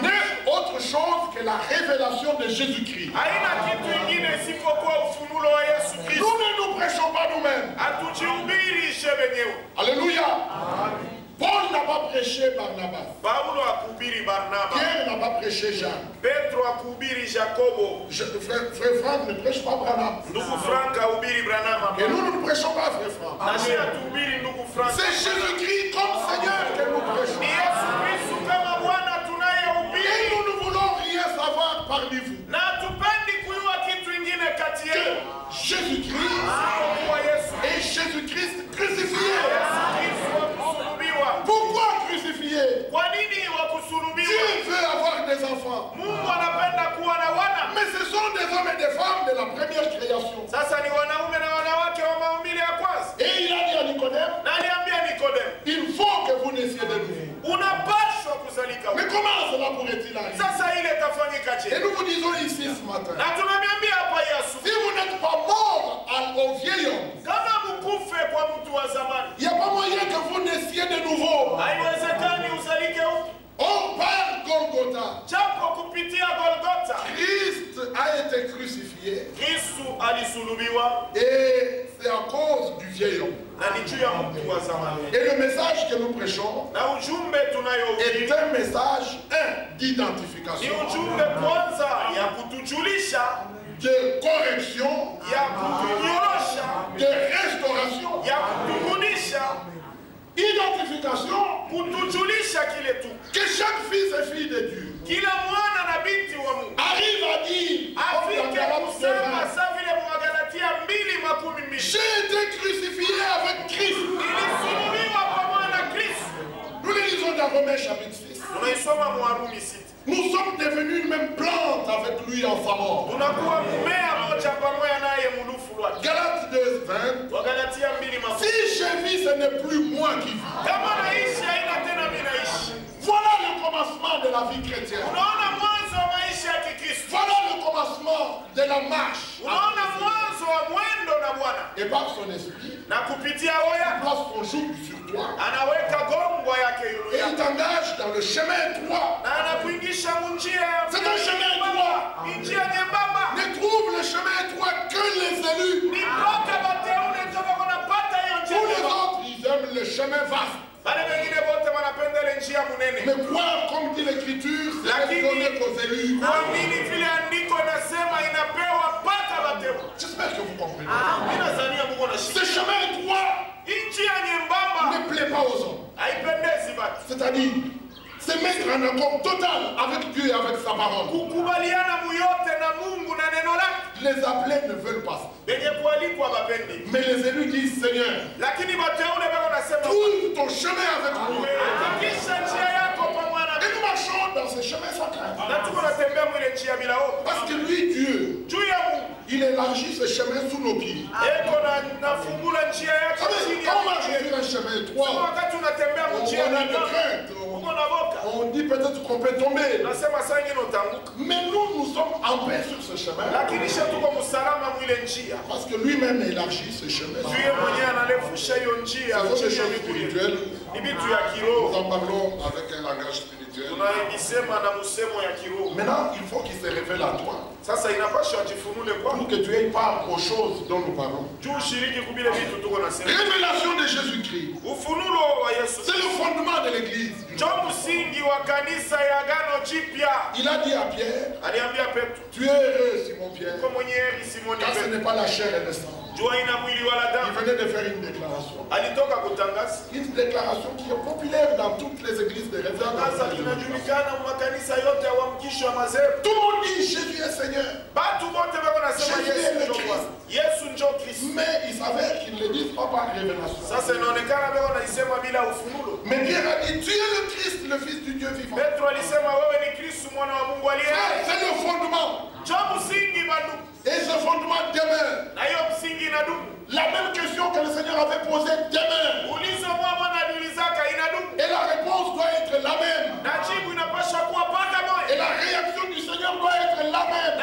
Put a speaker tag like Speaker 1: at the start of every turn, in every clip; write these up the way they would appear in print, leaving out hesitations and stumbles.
Speaker 1: n'est autre chose que la révélation de Jésus-Christ. Nous ne nous prêchons pas nous-mêmes. Alléluia. Paul n'a pas prêché Barnabas. Pierre n'a pas prêché Jean. Frère Franck ne prêche pas Branham. Et nous ne prêchons pas Frère Franck. C'est Jésus-Christ comme Seigneur que nous prêchons. Et nous ne voulons rien savoir parmi vous. Que Jésus-Christ et Jésus-Christ crucifié. Pourquoi crucifié? Dieu veut avoir des enfants. Mais ce sont des hommes et des femmes de la première création. Et il a dit à Nicodème, il faut que vous naissiez de nouveau. Mais comment cela pourrait-il arriver? Et nous vous disons ici ce matin, si vous n'êtes pas mort au vieil homme, il n'y a pas moyen que vous naissiez de nouveau. On parle Golgotha. Christ a été crucifié. Et c'est à cause du vieil homme. Et le message que nous prêchons est un message d'identification, de correction, de restauration, identification, que chaque fils et fille de Dieu arrive à dire, j'ai été crucifié avec Christ. Nous le lisons dans Romains chapitre 6. Nous sommes devenus une même plante avec lui en sa mort. Galates 2:20. Si je vis, ce n'est plus moi qui vis. Voilà le commencement de la vie chrétienne. Voilà le commencement de la marche. Et par son esprit, il place son joug sur toi. Et il t'engage dans le chemin droit. C'est un chemin droit. Ne trouve le chemin droit que les élus. Tous les autres, ils aiment le chemin vaste. Mais croire, comme dit l'Écriture, c'est donné aux élus. J'espère que vous comprenez. Ce chemin droit ne plaît pas aux hommes. C'est-à-dire, se mettre en accord total avec Dieu et avec sa parole. Les appelés ne veulent pas ça. Mais les élus disent, Seigneur, trouve ton chemin avec nous. Et nous marchons dans ce chemin sacré. Parce que lui, Dieu, il élargit ce chemin sous nos pieds. Quand on marche sur un chemin étroit, on a de crainte. On dit peut-être qu'on peut tomber. Mais nous sommes en paix sur ce chemin. Parce que lui-même élargit ce chemin. C'est des choses spirituelles. Nous en parlons avec un langage spirituel. Maintenant, il faut qu'il se révèle à toi. Pour que tu aies part aux choses dont nous parlons. Révélation de Jésus-Christ. C'est le fondement de l'église. Il a dit à Pierre, tu es heureux Simon Pierre, car ce n'est pas la chair et le sang. Il venait de faire une déclaration. Une déclaration qui est populaire dans toutes les églises de référence. Tout le monde dit Jésus est Seigneur. Jésus est le Christ. Mais il s'avère qu'ils ne le disent pas par révélation. Mais Pierre a dit, tu es le Christ, le Fils du Dieu vivant. C'est le fondement. Et ce fondement demeure. La même question que le Seigneur avait posée demeure. Et la réponse doit être la même. Et la réaction du Seigneur doit être la même.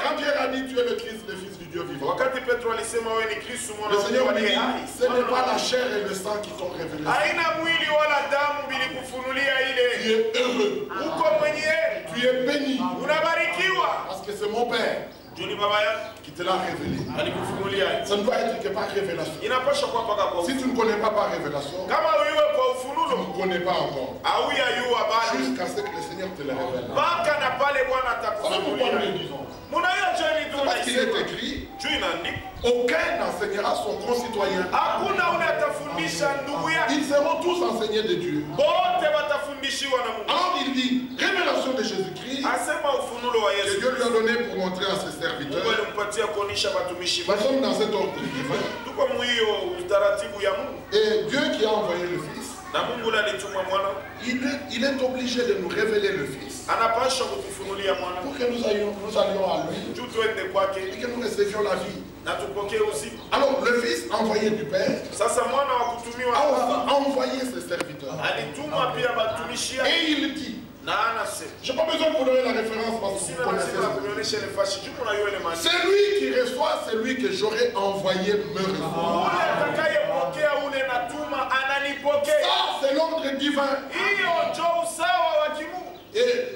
Speaker 1: Quand Pierre a dit tu es le Christ, le Fils du Dieu vivant, Wakati Petro alisema wewe ni Kristo mwana
Speaker 2: Le
Speaker 1: wa
Speaker 2: Seigneur
Speaker 1: Mungu
Speaker 2: lui
Speaker 1: aliye
Speaker 2: dit,
Speaker 1: hai.
Speaker 2: ce n'est pas la chair et le sang qui t'ont révélé.
Speaker 1: Haina mwili wala damu bilikufunulia ile.
Speaker 2: Tu es heureux.
Speaker 1: Uko mwenye
Speaker 2: Tu es béni.
Speaker 1: unabarikiwa.
Speaker 2: Parce que c'est mon Père
Speaker 1: Juni baba yako
Speaker 2: qui te l'a révélé.
Speaker 1: alikufunulia.
Speaker 2: Ça ne doit être que par révélation.
Speaker 1: Inapaswa kuwa mpaka kwa
Speaker 2: Si tu ne connais pas par révélation,
Speaker 1: kama wewe kwa
Speaker 2: tu
Speaker 1: ufunulo
Speaker 2: ne connais pas encore.
Speaker 1: auya yua bado
Speaker 2: Jusqu'à ce que le Seigneur te le révèle.
Speaker 1: mpaka na pale Bwana
Speaker 2: Voilà pourquoi nous le
Speaker 1: atakufunulia.
Speaker 2: disons.
Speaker 1: Munayo jeni tu
Speaker 2: Parce qu'il est
Speaker 1: na
Speaker 2: écrit,
Speaker 1: juu inaandikwa
Speaker 2: aucun n'enseignera son concitoyen.
Speaker 1: hakuna ule atafundisha ndugu yake.
Speaker 2: Ils seront tous enseignés de Dieu.
Speaker 1: Bote watafundishiwa na Mungu.
Speaker 2: Alors il dit, révélation de Jésus-Christ,
Speaker 1: Asema ufunulo wa
Speaker 2: que
Speaker 1: Yesu.
Speaker 2: Dieu lui a donné pour montrer à ses
Speaker 1: Mungu
Speaker 2: serviteurs.
Speaker 1: alimpatia kuonesha watumishi
Speaker 2: Nous
Speaker 1: wake.
Speaker 2: sommes dans cet ordre divin.
Speaker 1: Tuko mwiyo utaratibu ya Mungu.
Speaker 2: Et Dieu qui a envoyé le Fils,
Speaker 1: Na Mungu ule alituma mwana,
Speaker 2: il est obligé de nous révéler le Fils
Speaker 1: anapaswa kutufunulia mwana
Speaker 2: pour que nous allions à lui
Speaker 1: juu tuende kwake
Speaker 2: et que nous recevions la vie.
Speaker 1: na tupokee uzima.
Speaker 2: Alors le Fils envoyé du Père
Speaker 1: Sasa mwana wa kutumiwa
Speaker 2: a
Speaker 1: Baba
Speaker 2: aussi envoyé ses serviteurs.
Speaker 1: alituma pia watumishi yake
Speaker 2: Et il dit,
Speaker 1: na anasema
Speaker 2: je n'ai pas besoin de vous donner la référence parce que
Speaker 1: sina
Speaker 2: vous connaissez
Speaker 1: lazima
Speaker 2: ça.
Speaker 1: kuonyesha nafasi juu kuna yule maana.
Speaker 2: Celui qui reçoit, celui que j'aurais envoyé me reçoit.
Speaker 1: Ule atakayepokea ule natuma ananipokea.
Speaker 2: Ça, c'est l'ordre divin.
Speaker 1: Hiyo ndio usawa wa kimungu.
Speaker 2: Et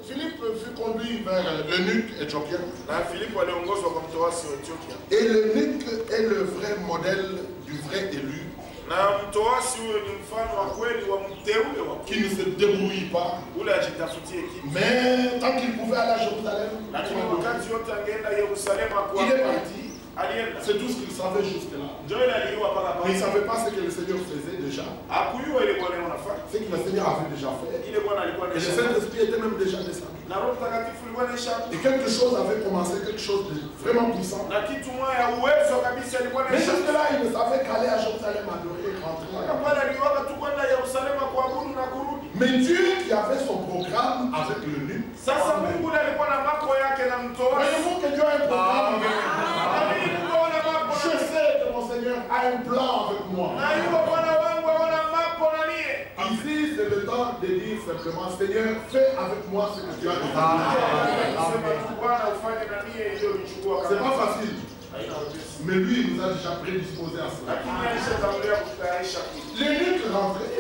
Speaker 2: Philippe fut conduit vers l'eunuque éthiopien.
Speaker 1: Na Filipo aliongozwa kwa mtoasi wa Ethiopia.
Speaker 2: Et l'eunuque est le vrai modèle du vrai élu
Speaker 1: Na mtoasi huyo ni mfano wa kweli wa mteule wa
Speaker 2: qui ne se débrouille pas.
Speaker 1: ule ajitafutie kitu.
Speaker 2: Mais tant qu'il pouvait aller à Jérusalem,
Speaker 1: Lakini wakati yote angeenda Yerusalemu kwa
Speaker 2: il est parti.
Speaker 1: alienda.
Speaker 2: C'est tout ce qu'il savait jusque-là.
Speaker 1: Ndio ile aliua paka
Speaker 2: Mais il ne
Speaker 1: pale.
Speaker 2: savait pas ce que le Seigneur faisait déjà.
Speaker 1: Hakuyua ile Bwana anafanya.
Speaker 2: Ce que le Seigneur avait déjà fait.
Speaker 1: Ile Bwana alikuwa
Speaker 2: Et le
Speaker 1: anasema.
Speaker 2: Saint-Esprit était même déjà descendu.
Speaker 1: Na Roho Mtakatifu alikuwa anasha.
Speaker 2: Et quelque chose avait commencé, quelque chose de vraiment puissant.
Speaker 1: Na kitu moja ya uwezo kabisa alikuwa
Speaker 2: Mais
Speaker 1: anasha.
Speaker 2: jusque-là, il ne savait qu'aller à Jérusalem adorer et rentrer.
Speaker 1: Paka pale aliwaka tu kwenda Yerusalemu kuabudu na kurudi.
Speaker 2: Mais Dieu qui avait son programme avec l'eunuque.
Speaker 1: Sasa Mungu alikuwa na mambo yake na mtoasi.
Speaker 2: Voyez-vous que Dieu a un programme avec
Speaker 1: Je
Speaker 2: Je sais que mon Seigneur a un plan avec moi. Ici, c'est le temps de dire simplement, Seigneur, fais avec moi ce que tu as dit. C'est pas facile. Mais lui, il nous a déjà prédisposé à cela. L'eunuque rentrait.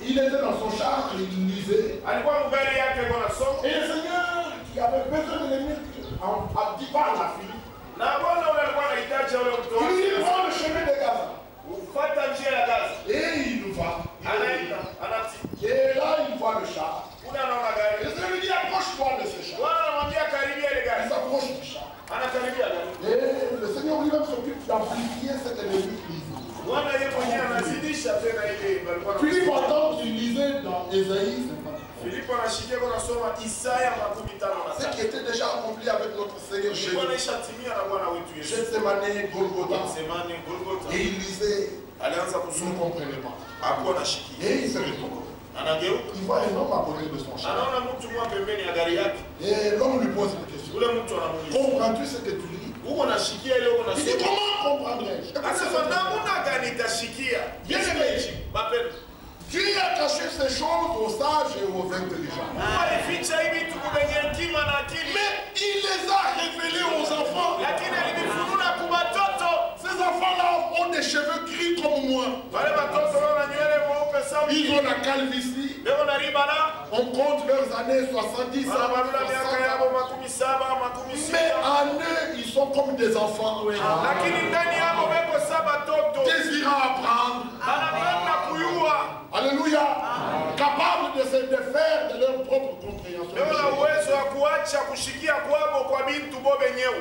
Speaker 2: Il était dans son char, il lisait. Et le Seigneur, qui avait besoin de l'eunuque, a dit par la fille. Il dit, prends le chemin de Gaza. Et il va. Et là, il voit le char. Et le Seigneur lui dit, approche-toi de ce char. Il s'approche du char. Et le Seigneur lui-même s'occupe d'amplifier cette l'eunuque lisait. Philippe entend qu'il lisait dans Ésaïe 50. Ce qui était déjà accompli avec notre Seigneur Jésus. Gethsemane, Golgotha. Et il lisait, il ne comprenait pas. Et il se retourne. Il voit un homme à côté de son char. Et l'homme lui pose une question. Comprends-tu ce que tu lis? Il dit, comment comprendrais-je? Bien aimé, Dieu a caché ces choses aux sages et aux intelligents. Mais il les a révélées aux enfants. Ces enfants-là ont des cheveux gris comme moi. Ils ont la calvitie. On compte leurs années 70, 100, 60. Mais en eux, ils sont comme des enfants. Désirant apprendre. Alléluia. Capables de se défaire de leur propre compréhension.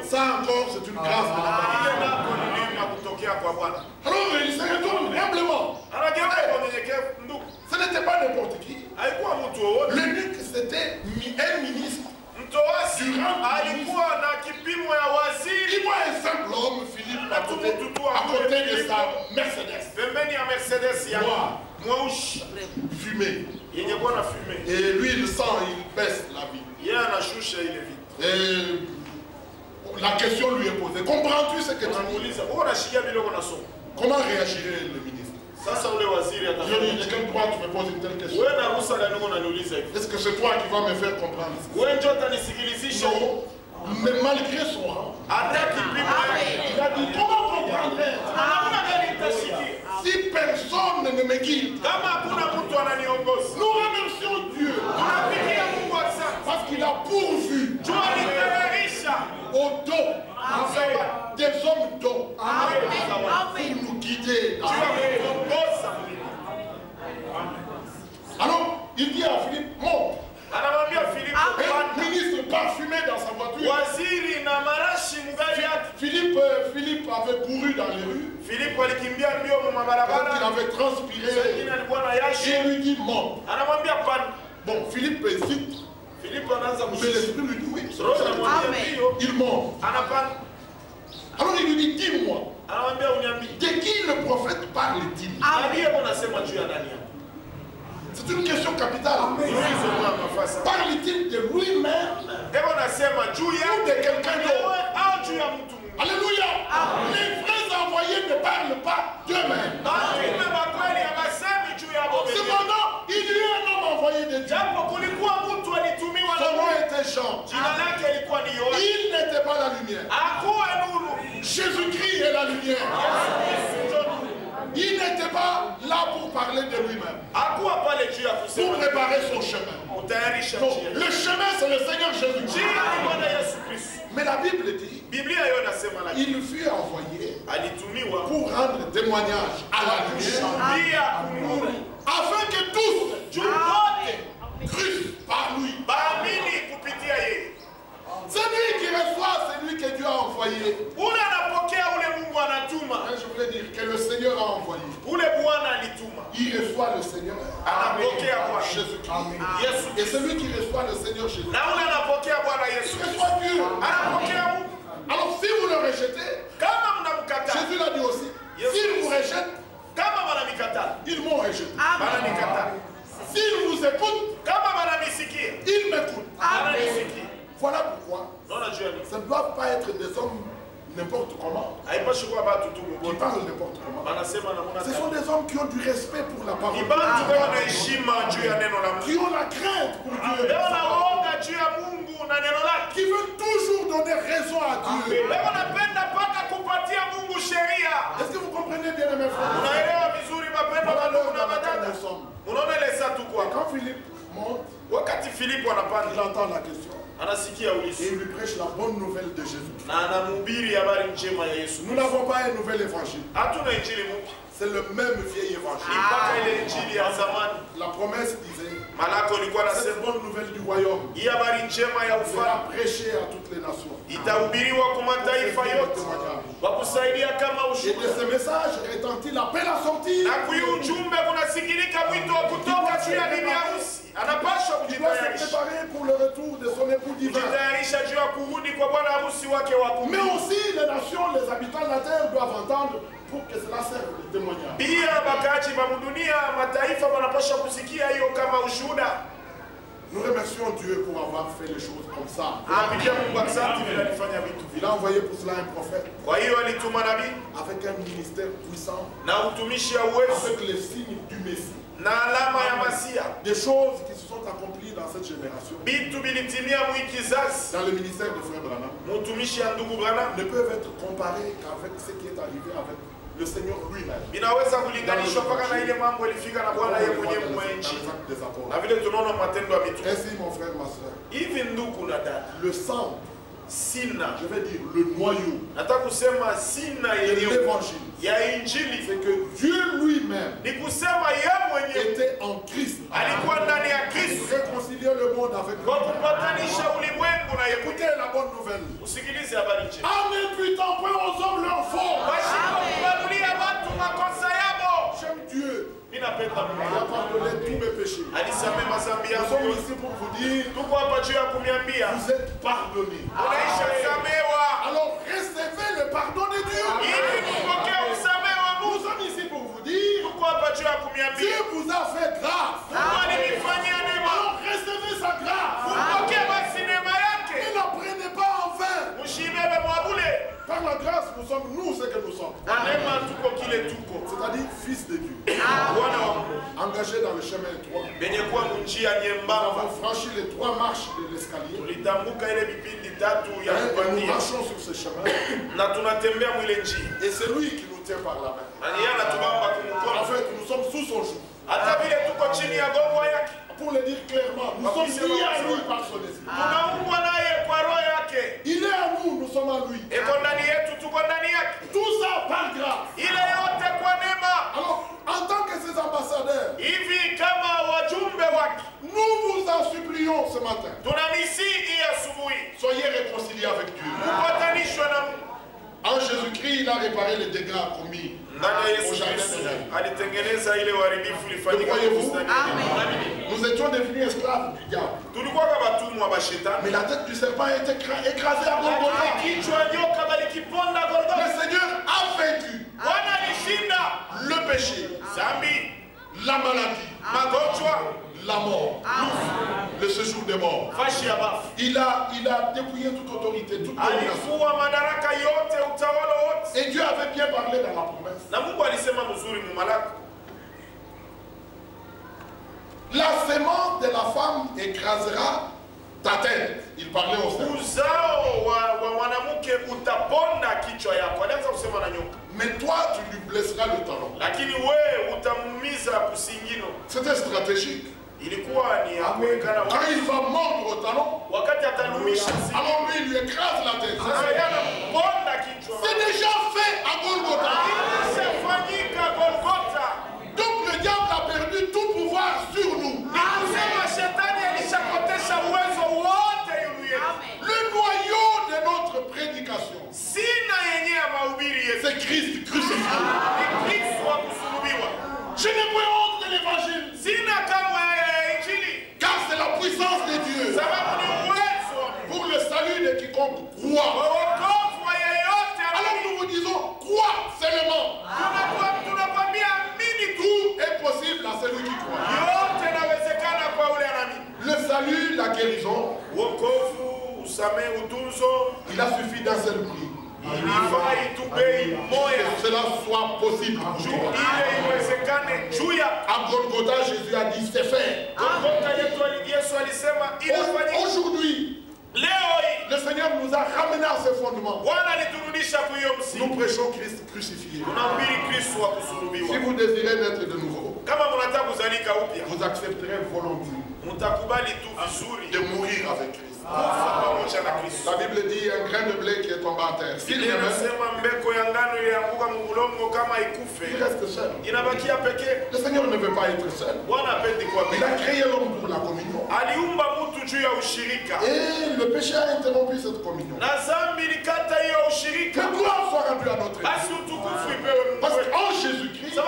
Speaker 2: Ça encore, c'est une grâce de la part. Alors, il se retourne humblement. Ce n'était pas n'importe qui. L'eunuque, c'était un ministre. Il voit un simple homme, Philippe, à côté de sa Mercedes. Fumé. Et lui, il sent, il baisse la vie. Et la question lui est posée. Comprends-tu ce que tu dis? Comment réagirait le ministre? Je dis, de quel droit tu me poses une telle question? Est-ce que c'est toi qui vas me faire comprendre? Non.
Speaker 1: Mais malgré son rang, il a dit comment comprendrais-je si personne ne me guide? Nous remercions Dieu parce qu'il a pourvu au dos des hommes d'eau pour nous guider. Alors, il dit à Philippe, monte. Un ministre parfumé dans sa voiture. Philippe avait couru dans les rues. Il avait transpiré. Et lui dit monte. Bon, Philippe hésite. Mais l'esprit lui dit oui. Il monte. Alors il lui dit dis-moi. De qui le prophète parle-t-il? C'est une question capitale. Parle-t-il de lui-même ou de quelqu'un d'autre? Alléluia. Les vrais envoyés ne parlent pas d'eux-mêmes. Cependant, il y a un homme envoyé de Dieu. Son nom était Jean. Il n'était pas la lumière. Jésus-Christ est la lumière. Il n'était pas là pour parler de lui-même, pour préparer son chemin. Non, le chemin, c'est le Seigneur Jésus-Christ. Mais la Bible dit, il fut envoyé pour rendre témoignage à la lumière, afin que tous crussent par lui. C'est lui qui reçoit, c'est lui que Dieu a envoyé. Je voulais dire que le Seigneur a envoyé. Il reçoit le Seigneur Jésus-Christ. Et celui qui reçoit le Seigneur Jésus-Christ, il reçoit Dieu. Alors si vous le rejetez, Jésus l'a dit aussi, s'il vous rejette, ils m'ont rejeté. S'ils vous écoutent, ils m'écoutent. Voilà pourquoi ça ne doit pas être des hommes n'importe comment qui parlent n'importe comment. Ce sont des hommes qui ont du respect pour la parole, qui ont la crainte pour Dieu, qui veulent toujours donner raison à Dieu. Est-ce que vous comprenez bien mes frères? Voilà l'heure dans laquelle nous sommes. Et quand Philippe monte, il entend la question. Et il lui prêche la bonne nouvelle de Jésus. Nous n'avons pas un nouvel évangile. C'est le même vieil évangile. La promesse disait, cette bonne nouvelle du royaume sera prêchée à toutes les nations. Et de ce message retentit l'appel à sortir. Il doit se préparer pour le retour de son époux divin. Mais aussi les nations, les habitants de la terre doivent entendre pour que cela serve de témoignage. Nous remercions Dieu pour avoir fait les choses comme ça. Il a envoyé pour cela un prophète avec un ministère puissant, avec les signes du Messie. Des choses qui se sont accomplies dans cette génération, dans le ministère de Frère Branham, ne peuvent être comparées qu'avec ce qui est arrivé avec le Seigneur lui-même. Ainsi, mon frère, ma soeur, le centre, je vais dire le noyau de l'évangile, c'est que Dieu lui-même était en Christ, réconcilier le monde avec lui. Écoutez la bonne nouvelle. En n'imputant point aux hommes leurs fautes. J'aime Dieu. Il a pardonné tous mes péchés. Nous sommes ici pour vous dire, vous êtes pardonnés. Alors recevez le pardon de Dieu. Nous sommes ici pour vous dire, Dieu vous a fait grâce. Alors recevez sa grâce. Ne la prenez pas en vain. Par la grâce, nous sommes nous ce que nous sommes. C'est-à-dire fils de Dieu. Engagés dans le chemin étroit. Nous avons franchi les 3 marches de l'escalier. Nous marchons sur ce chemin. Et c'est lui qui nous tient par la main. En fait, nous sommes sous son joug. Pour le dire clairement, nous sommes liés à lui par son esprit. Il est à nous, nous sommes à lui. Tout ça par grâce. Alors, en tant que ses ambassadeurs, nous vous en supplions ce matin. Soyez réconciliés avec Dieu. En Jésus-Christ, il a réparé les dégâts commis au jardin d'Éden. Nous étions devenus esclaves du diable. Mais la tête du serpent a été écrasée à Golgotha. Le Seigneur a vaincu le péché, la maladie, la mort, le séjour des morts. Il a dépouillé toute autorité, toute domination. Et Dieu avait bien parlé dans la promesse. La sémence de la femme écrasera ta tête. Il parlait au Seigneur. Mais toi, tu lui blesseras le talon. C'était stratégique. Quand il va mordre au talon, alors lui, il lui écrase la tête. C'est déjà fait à Golgotha. Donc le diable a perdu tout pouvoir sur nous. Le noyau de notre prédication, c'est Christ crucifié. Je n'ai pas honte de l'évangile. Car c'est la puissance de Dieu pour le salut de quiconque croit. Alors nous vous disons, crois seulement. Tout est possible à celui qui croit. Le salut, la guérison, il a suffi d'un seul prix. Cela soit possible. À Golgotha, Jésus a dit c'est fait. Aujourd'hui, le Seigneur nous a ramenés à ce fondement. Nous prêchons Christ crucifié. Si vous désirez naître de nouveau, vous accepterez volontiers de mourir avec Christ. La Bible dit un grain de blé qui est tombé à terre. S'il il reste seul. Le Seigneur ne veut pas être seul. Il a créé l'homme pour la communion. Et le péché a interrompu cette communion. Que gloire soit rendue à notre Dieu. Parce qu'en Jésus-Christ,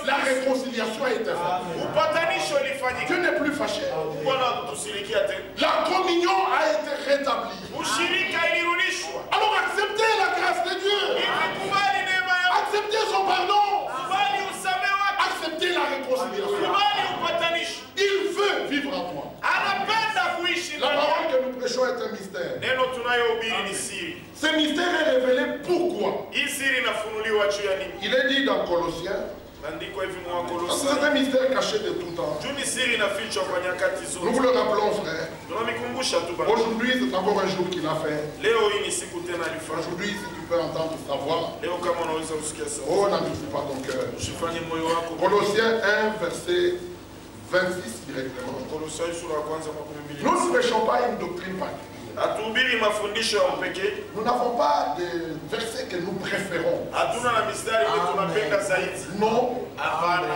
Speaker 1: la réconciliation a été faite. Dieu n'est plus fâché. La communion a été rétablie. Alors acceptez la grâce de Dieu. Acceptez son pardon. Acceptez la réconciliation. Il veut vivre en toi. La parole que nous prêchons est un mystère. Ce mystère est révélé pourquoi. Il est dit dans Colossiens. C'est un mystère caché de tout temps. Nous vous le rappelons, frère. Aujourd'hui, c'est encore un jour qu'il a fait. Aujourd'hui, si tu peux entendre sa voix, oh, n'amuse pas ton cœur. Colossiens 1, verset 26 directement. Nous ne prêchons pas une doctrine particulière. Nous n'avons pas de versets que nous préférons. Non,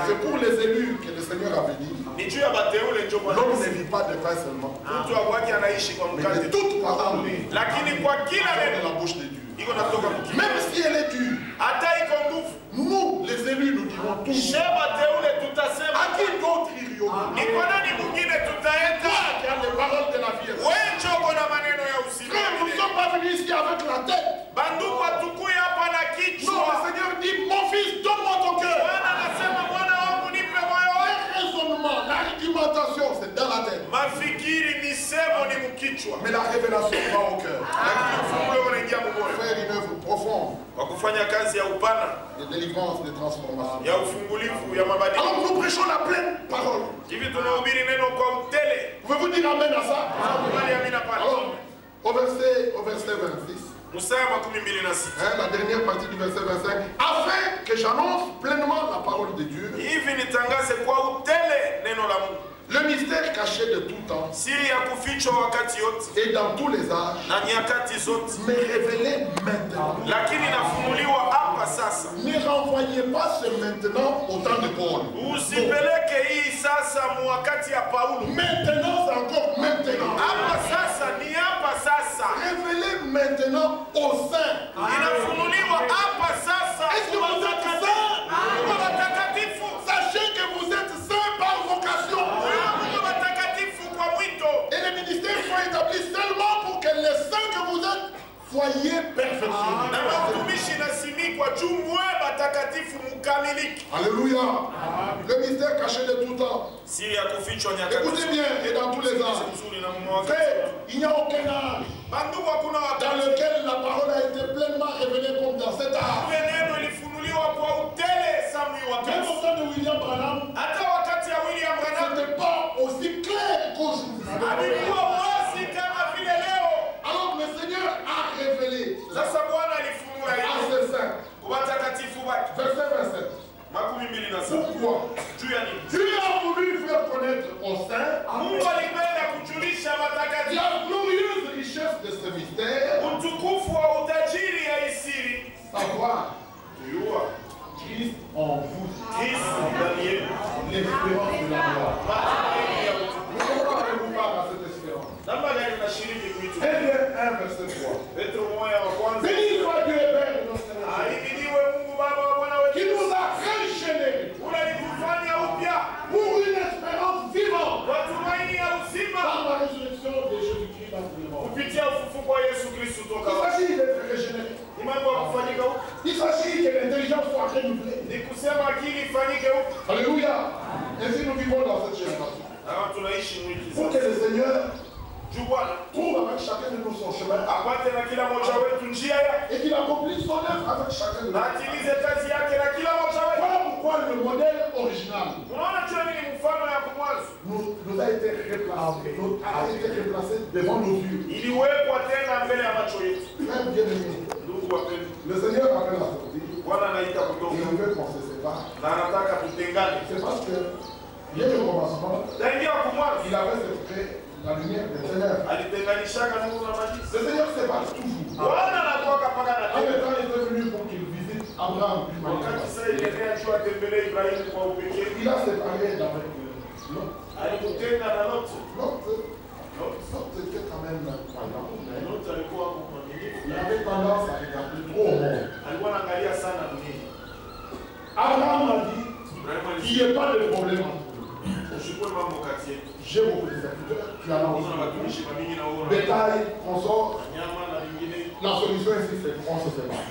Speaker 1: c'est pour les élus que le Seigneur avait dit. L'homme ne vit pas de pain seulement, mais de toute parole de la bouche de Dieu. Même si elle est dure, nous, les élus, nous dirons tout. À qui d'autre irions-nous? Toi qui as les paroles de la vie. Frère, nous ne sommes pas venus ici avec la tête. Non, le Seigneur dit, mon fils, donne-moi ton cœur. Le raisonnement, l'argumentation, c'est dans la tête. Mais la révélation va au cœur. Frère, il ne veut profonde. De délivrance, de transformation. Alors nous prêchons la pleine parole. Pouvez-vous dire amen à ça? Alors, au verset 26. La dernière partie du verset 25. Afin que j'annonce pleinement la parole de Dieu. Le mystère caché de tout temps et dans tous les âges, mais révélé maintenant. Ne renvoyez pas ce maintenant au temps de Paul. Maintenant, c'est encore maintenant. Révélé maintenant au sein. Est-ce que vous êtes saints? Sachez que vous êtes saints par vocation. Et les ministères sont établis seulement pour que les saints que vous êtes soyez perfectionnés. Alléluia. Le mystère caché de tout temps. Écoutez bien, et dans tous les âges. Frère, il n'y a aucun âge dans lequel la parole a été pleinement révélée comme dans cet âge. Même au temps de William Branham, c'était pas aussi clair qu'aujourd'hui. Alors le Seigneur a révélé à ses saints. Verset 27. Pourquoi? Dieu a voulu faire connaître aux saints la glorieuse richesse de ce mystère. Savoir Christ en vous, l'espérance de la gloire. Pourquoi avez-vous part à cette espérance? Hébreux 1, verset 3. Béni soit Dieu et Père de notre Seigneur, qui nous a régenerés pour une espérance vivante par la résurrection de Jésus-Christ d'entre les morts. Il s'agit d'être régénéré. Il s'agit que l'intelligence soit renouvelée. Alléluia. Ainsi nous vivons dans cette génération. Pour que le Seigneur trouve avec chacun de nous son chemin et qu'il accomplisse son œuvre avec chacun de nous. Voilà pourquoi le modèle original nous a été replacé devant nos yeux. Très bien aimé. Le Seigneur appelle à sortir. Et on veut qu'on se sépare. C'est parce que dès le commencement, il avait séparé la lumière des ténèbres. Le Seigneur sépare toujours. En même temps, il est venu pour qu'il visite Abraham. Il a séparé d'avec Lot. Lot était quand même croyant. Il avait tendance à regarder trop au monde. Abraham a dit qu'il n'y ait pas de problème entre nous. J'ai beaucoup de serviteurs, tu as la bétail, consort. La solution ici, c'est qu'on se sépare.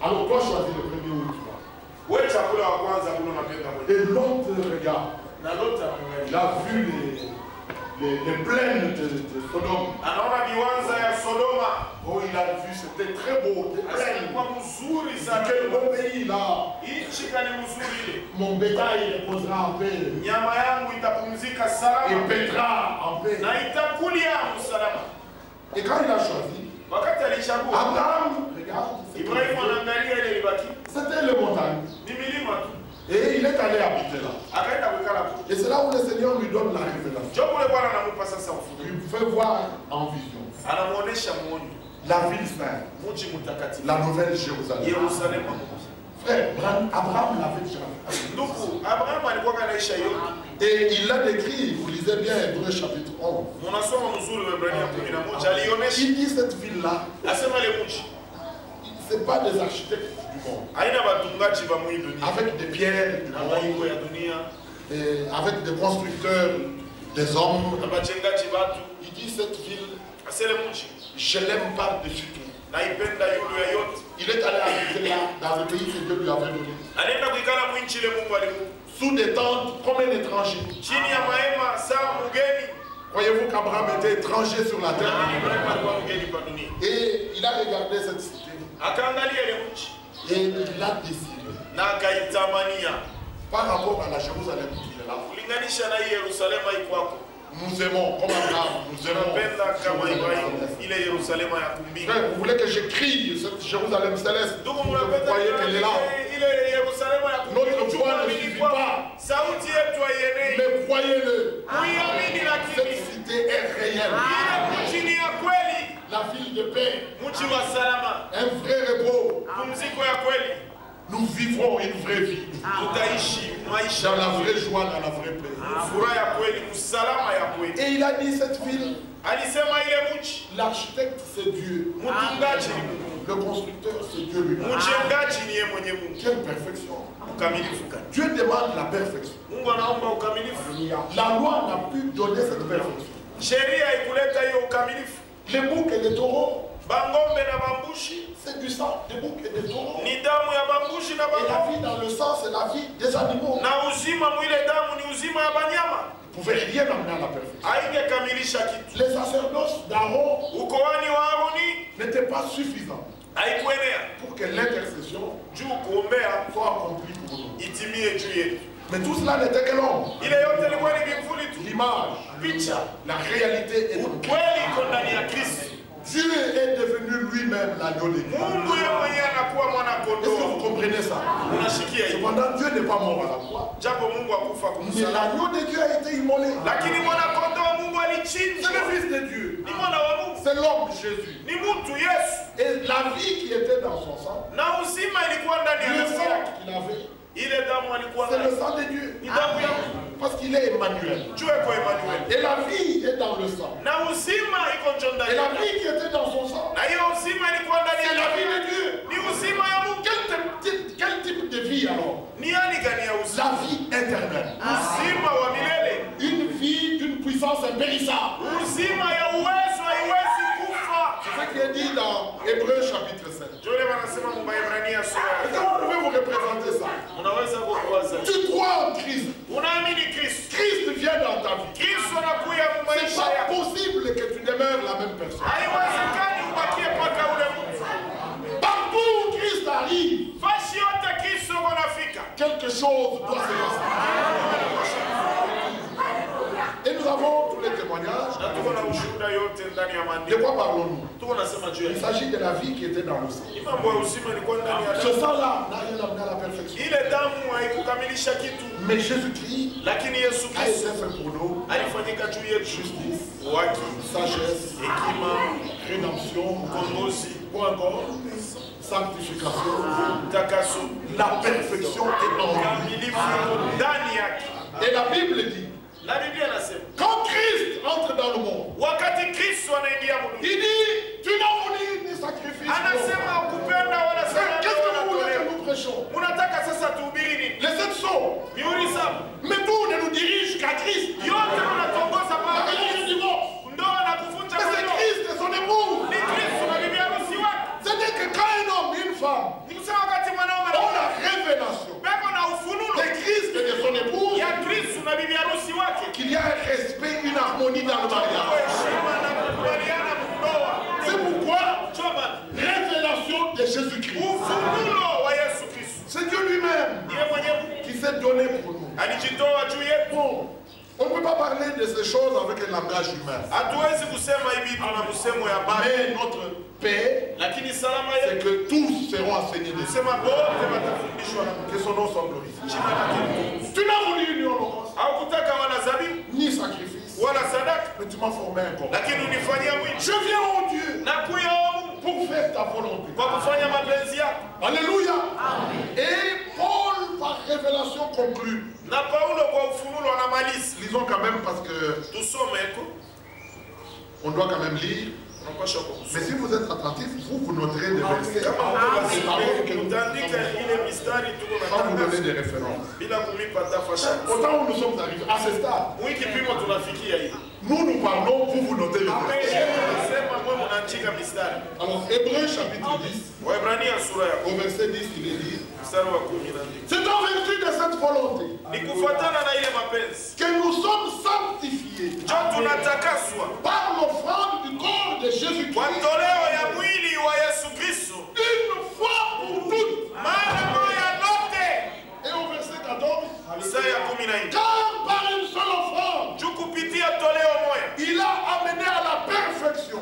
Speaker 1: Alors toi, choisis le premier où tu vas. Et l'autre regarde. Il a vu les plaines de Sodome. Oh, il a vu, c'était très beau. Quel beau pays là. Mon bétail reposera en paix. Et paîtra en paix. Et quand il a choisi, Abraham, regarde, c'était le montagne. Et il est allé habiter là. Et c'est là où le Seigneur lui donne la révélation. Il fait voir en vision la ville sainte, la nouvelle Jérusalem. Frère, Abraham l'avait déjà vu. Et il l'a décrit, vous lisez bien Hébreux chapitre 11. Il dit cette ville-là, ce n'est pas des architectes du monde. Avec des pierres, avec des constructeurs, des hommes. Il dit cette ville, je l'aime par-dessus tout. Il est allé habiter là, dans le pays que Dieu lui avait donné. Sous des tentes, comme un étranger. Croyez-vous qu'Abraham était étranger sur la terre? Et il a regardé cette cité. Et il a décidé. Par rapport à la Jérusalem qui est là. Nous aimons, comme Abraham, nous aimons. Frère, vous voulez que j'écris cette Jérusalem céleste? Vous croyez qu'elle est là? Notre voix ne suffit pas. Mais croyez-le. Cette cité est réelle. La ville de paix. Un vrai repos. Nous vivrons une vraie vie. Dans la vraie joie, dans la vraie paix. Et il a dit cette ville. L'architecte c'est Dieu. Le constructeur c'est Dieu lui-même. Quelle perfection. Dieu demande la perfection. La loi n'a pu donner cette perfection. Les boucs et les taureaux, c'est du sang des boucs et des taureaux. Et la vie dans le sang, c'est la vie des animaux. Vous ne pouvez rien amener à la perfection. Les sacerdoces d'Aaron n'étaient pas suffisants pour que l'intercession soit accomplie pour nous. Mais tout cela n'était que l'ombre. L'image, la réalité est en Christ. Dieu est devenu lui-même l'agneau de Dieu. Est-ce que vous comprenez ça? Cependant, Dieu n'est pas mort à la croix. Mais l'agneau de Dieu a été immolé. C'est le Fils de Dieu. C'est l'homme Jésus. Et la vie qui était dans son sang, le sang qu'il avait, c'est le sang de Dieu. Parce qu'il est Emmanuel. Et la vie est dans le sang. Et la vie qui était dans son sang, c'est la vie de Dieu. Quel type de vie alors? La vie éternelle. Une vie d'une puissance impérissable. C'est ce qui est dit dans Hébreux chapitre 7. Est-ce que vous pouvez vous représenter ça? Tu crois en Christ. Christ vient dans ta vie. C'est pas possible que tu demeures la même personne. Partout où Christ arrive, quelque chose doit se passer. Et nous avons tous les témoignages. De quoi parlons-nous? Il s'agit de la vie qui était dans le sang. Ce sang-là n'a rien amené à la perfection. Mais Jésus-Christ a été fait pour nous. Justice, sagesse, rédemption, ou encore sanctification. La perfection est en lui. Et la Bible dit, quand Christ entre dans le monde, il dit, tu n'as voulu ni sacrifice. Qu'est-ce que vous voulez que nous prêchons? Les 7 sceaux. Mais tout ne nous dirige qu'à Christ. La religion du divorce. Mais c'est Christ et son épouse. Ce n'est que quand un homme et une femme ont la révélation de Christ et de son épouse, qu'il y a un respect, une harmonie dans le mariage. C'est pourquoi révélation de Jésus-Christ. C'est Dieu lui-même qui s'est donné pour nous. Bon, on ne peut pas parler de ces choses avec un langage humain. Mais notre paix, c'est que tous seront enseignés de Dieu. Que son nom soit glorifié. Tu n'as voulu ni holocauste, ni sacrifice, mais tu m'as formé un corps. Je viens au Dieu pour faire ta volonté. Alléluia. Et Paul, par révélation, conclut. Lisons quand même parce que on doit quand même lire. Mais si vous êtes attentif, vous noterez des versets. Sans vous donner des références. Autant où nous sommes arrivés à ce stade, nous parlons, vous notez les versets. Alors, Hébreux chapitre 10, au verset 10, il est dit, c'est en vertu de cette volonté que nous sommes sanctifiés sanctifiés par l'offrande du corps de Jésus-Christ. Une fois pour toutes. Et au verset 14, car par une seule offrande, il a amené à la perfection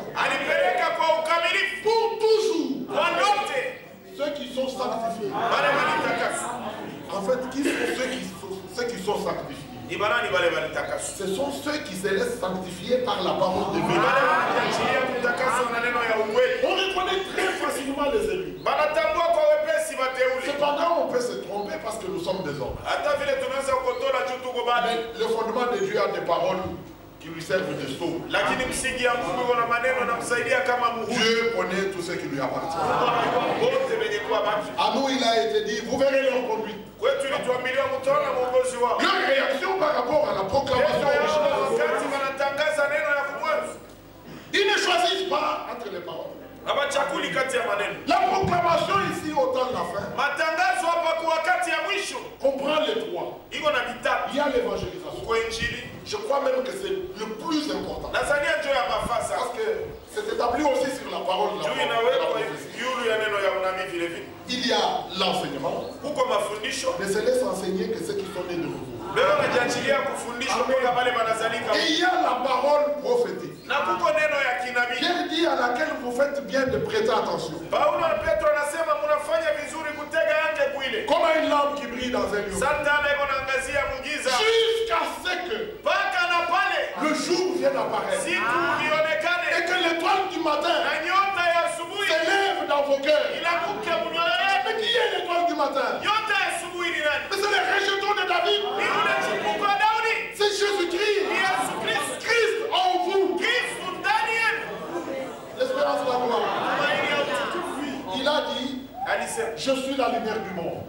Speaker 1: pour toujours ceux qui sont sanctifiés. En fait, qui sont ceux qui sont sanctifiés? Ce sont ceux qui se laissent sanctifier par la parole de Dieu. On reconnaît très facilement les élus. Cependant, on peut se tromper parce que nous sommes des hommes. Mais le fondement de Dieu a des paroles qui lui servent de sceau. Dieu connaît tout ce qui lui appartient. À nous, il a été dit, vous verrez leur conduite. Leur réaction par rapport à la proclamation originale. Ils ne choisissent pas entre les paroles. La proclamation ici au temps de la fin comprend les trois. Il y a l'évangélisation. Je crois même que c'est le plus important. Parce que c'est établi aussi sur la parole de la prophétie. Il y a l'enseignement, mais c'est laisse enseigner que ceux qui sont nés de nouveau. Et il y a la parole prophétique. Pierre dit à laquelle vous faites bien de prêter attention. Comme une lampe qui brille dans un lieu. Jusqu'à ce que le jour vienne apparaître. Et que l'étoile du matin s'élève dans vos cœurs. Mais qui est l'étoile du matin? Mais c'est le rejeton de David. C'est Jésus-Christ. Christ en vous. L'espérance de la gloire. Il a dit, je suis la lumière du monde.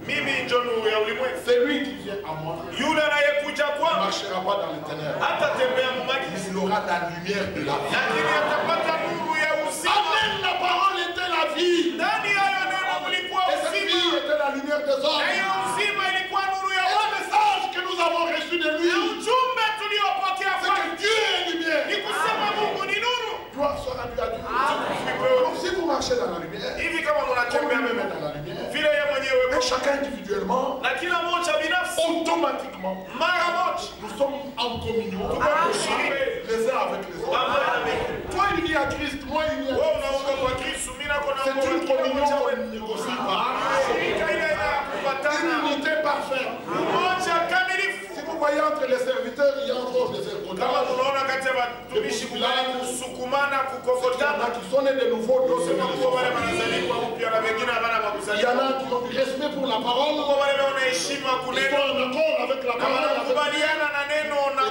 Speaker 1: C'est lui qui vient à moi. Il ne marchera pas dans les ténèbres. Il aura la lumière de la vie. Amen, la parole était la vie. Et cette vie était la lumière des hommes. Et le message que nous avons reçu de lui, c'est que Dieu est lumière. Gloire soit rendue à Dieu. Donc si vous marchez dans la lumière, comme lui-même est dans la lumière, et chacun individuellement, automatiquement, nous sommes en communion les uns avec les autres. Toi uni à Christ, moi uni à Christ. C'est une communion qu'on ne négocie pas. Une unité parfaite. Si vous voyez entre les serviteurs, il y a encore des ergotages. Il y en a qui sont nés de nouveau. Il y en a qui ont du respect pour la parole. Ils sont en accord avec la parole. Et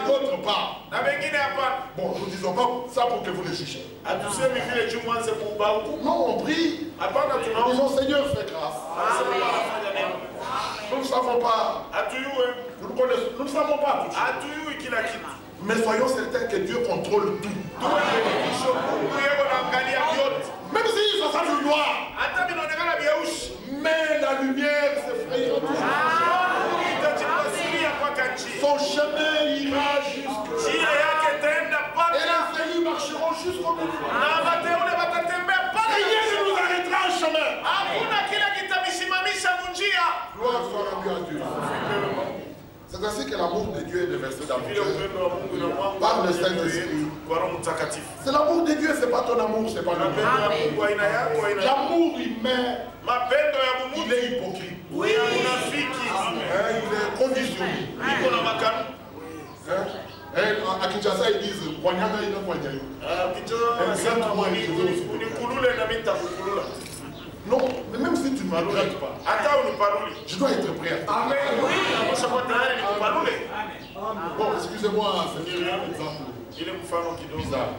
Speaker 1: d'autres pas. Bon, nous ne disons pas ça pour que vous les jugiez. Non, on prie. Nous disons Seigneur, fais grâce. Nous ne savons pas. Nous ne savons pas tout. Mais soyons certains que Dieu contrôle tout. Même s'il fasse du noir. Mais la lumière s'effrayera toujours. Son chemin ira jusqu'au. Et les élus marcheront jusqu'au bout. Rien ne nous arrêtera en chemin. Gloire soit rendue à Dieu. C'est ainsi que l'amour de Dieu est déversé dans le cœur par le Saint-Esprit. C'est l'amour de Dieu, ce n'est pas ton amour, ce n'est pas le mien. L'amour humain, il est hypocrite. Il est conditionné. À Kinshasa, ils disent Wanyanga ina Wanyayo. Exactement, non, mais même si tu ne me traites pas, je dois être prêt. Amen. Bon, excusez-moi, c'est un exemple bizarre.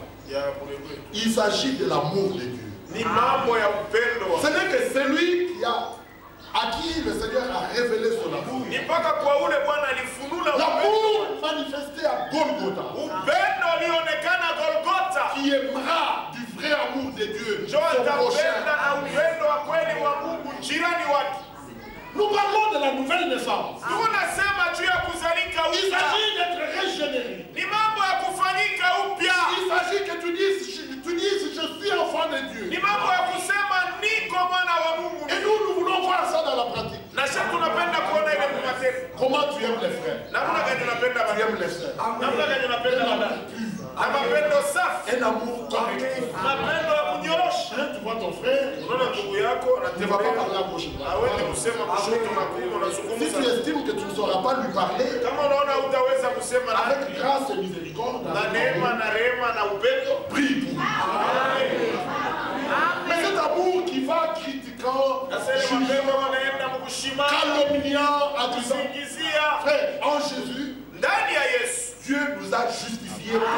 Speaker 1: Il s'agit de l'amour de Dieu. Ce n'est que celui à qui le Seigneur a révélé son amour. L'amour manifesté à Golgotha. Qui aimera du vrai amour de Dieu son prochain. Nous parlons de la nouvelle naissance. Il s'agit d'être régénéré. Ni mambo ya kusema niko mwana wa Mungu.
Speaker 2: Et nous voulons voir ça dans la pratique.
Speaker 1: Na sisi tunapenda kuona ile kwa matendo.
Speaker 2: Comment tu aimes les frères?
Speaker 1: Namna gani unapenda
Speaker 2: Tu aimes les frères?
Speaker 1: Namna gani unapenda wadada? Na mapendo safi.
Speaker 2: Un amour correctif.
Speaker 1: Mapendo ya kunyoosha.
Speaker 2: Tu vois ton frère,
Speaker 1: Unaona ndugu yako
Speaker 2: tu ne vas pas
Speaker 1: anatembea.
Speaker 2: parler à gauche et à droite.
Speaker 1: Hawezi kusema kushoto na kuume
Speaker 2: Si
Speaker 1: unazungumza.
Speaker 2: tu estimes que tu ne sauras pas lui parler,
Speaker 1: Kama unaona hutaweza kusema na
Speaker 2: avec grâce et miséricorde,
Speaker 1: na neema na rehema na upendo,
Speaker 2: prie pour lui. Mais cet amour qui va critiquant,
Speaker 1: sasa ile mapendo wanaenda mkushima,
Speaker 2: calomniant, accusant.
Speaker 1: kusingizia.
Speaker 2: Frère, en Jésus,
Speaker 1: Ndani ya Yesu
Speaker 2: Dieu nous a justifiés pour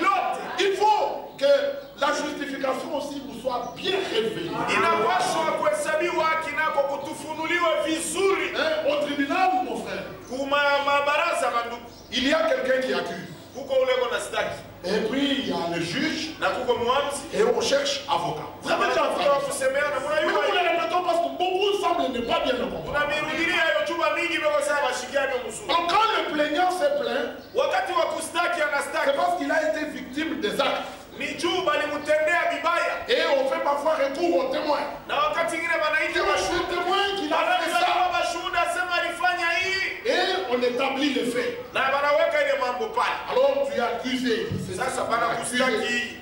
Speaker 1: lote
Speaker 2: Il faut que la justification aussi nous soit bien révélée.
Speaker 1: inapaswa kuhesabiwa haki nako kutufunuliwe vizuri.
Speaker 2: Au tribunal, mon frère,
Speaker 1: Kuma mabaraza mandugu,
Speaker 2: il y a quelqu'un qui accuse.
Speaker 1: kuko ule kona staki
Speaker 2: Et puis, il y a le juge
Speaker 1: na kuko mwamzi
Speaker 2: et on cherche avocat. Vous
Speaker 1: na
Speaker 2: avez déjà entendu
Speaker 1: wanatafuta
Speaker 2: ça?
Speaker 1: kusemeana.
Speaker 2: Mais nous
Speaker 1: Mnayua
Speaker 2: le répétons parce que beaucoup semblent ne pas bien le comprendre.
Speaker 1: tunamirudilia hiyo chumba mingi ndio sasa bashikiane mzuri.
Speaker 2: Donc quand le plaignant s'est plaint,
Speaker 1: Wakati wa kustaki
Speaker 2: c'est
Speaker 1: anastaki
Speaker 2: parce qu'il a été victime des actes.
Speaker 1: ni juu balimtendea vibaya,
Speaker 2: Et on fait parfois recours aux témoins.
Speaker 1: na wakati ingine
Speaker 2: Tu
Speaker 1: wanaita
Speaker 2: vois, je suis témoin qu'il a fait ça.
Speaker 1: baba shuhuda sema alifanya hii
Speaker 2: Et on établit les faits.
Speaker 1: na wanaweka ile mambo pale.
Speaker 2: Alors tu es accusé.
Speaker 1: Sasa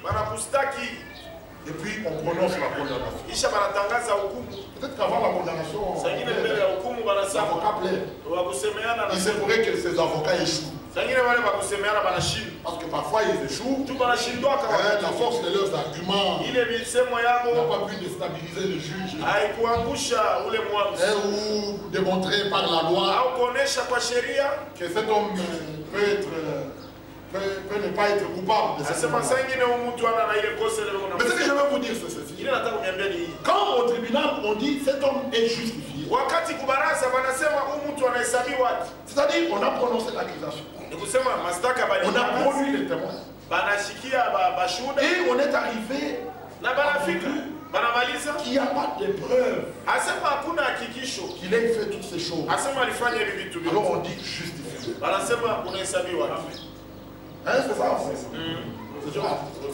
Speaker 1: banakustaki
Speaker 2: Et puis on prononce la condamnation.
Speaker 1: kisha banatangaza hukumu.
Speaker 2: Peut-être qu'avant la condamnation,
Speaker 1: Sangine mbele ya hukumu banasema
Speaker 2: l'avocat plaît.
Speaker 1: wakusemeana na
Speaker 2: Il se pourrait que ces avocats échouent.
Speaker 1: sangine wale bakusemeana banashinda
Speaker 2: Parce que parfois ils échouent.
Speaker 1: tu banashindwaka
Speaker 2: La force de leurs arguments
Speaker 1: ile misemo
Speaker 2: n'a
Speaker 1: yabo
Speaker 2: pas pu déstabiliser le juge.
Speaker 1: haikuangusha ule mwamzi
Speaker 2: Ou démontrer par la loi
Speaker 1: au kuonesha kwa sheria.
Speaker 2: que cet homme peut ne pas être coupable de cette
Speaker 1: Nasema
Speaker 2: loi.
Speaker 1: sangine mtu ana na ile kosa ile
Speaker 2: Mais ce que je veux vous dire, c'est ceci.
Speaker 1: ile nataka kuniambia ni hii.
Speaker 2: Quand au tribunal on dit cet homme est justifié,
Speaker 1: Wakati kubaraza wanasema huyu mtu anahesabiwa haki,
Speaker 2: c'est-à-dire on a prononcé l'accusation,
Speaker 1: ni kusema mashtaka bali
Speaker 2: on a produit les témoins
Speaker 1: banashikia bashuhuda
Speaker 2: et on est arrivé
Speaker 1: na banafika banamaliza,
Speaker 2: qu'il n'y a pas de preuve
Speaker 1: asema hakuna hakikisho,
Speaker 2: qu'il ait fait toutes ces choses.
Speaker 1: asema alifanya hivi vitu
Speaker 2: Alors
Speaker 1: vyote,
Speaker 2: on dit justifié.
Speaker 1: banasema unahesabiwa haki.
Speaker 2: C'est ça en fait.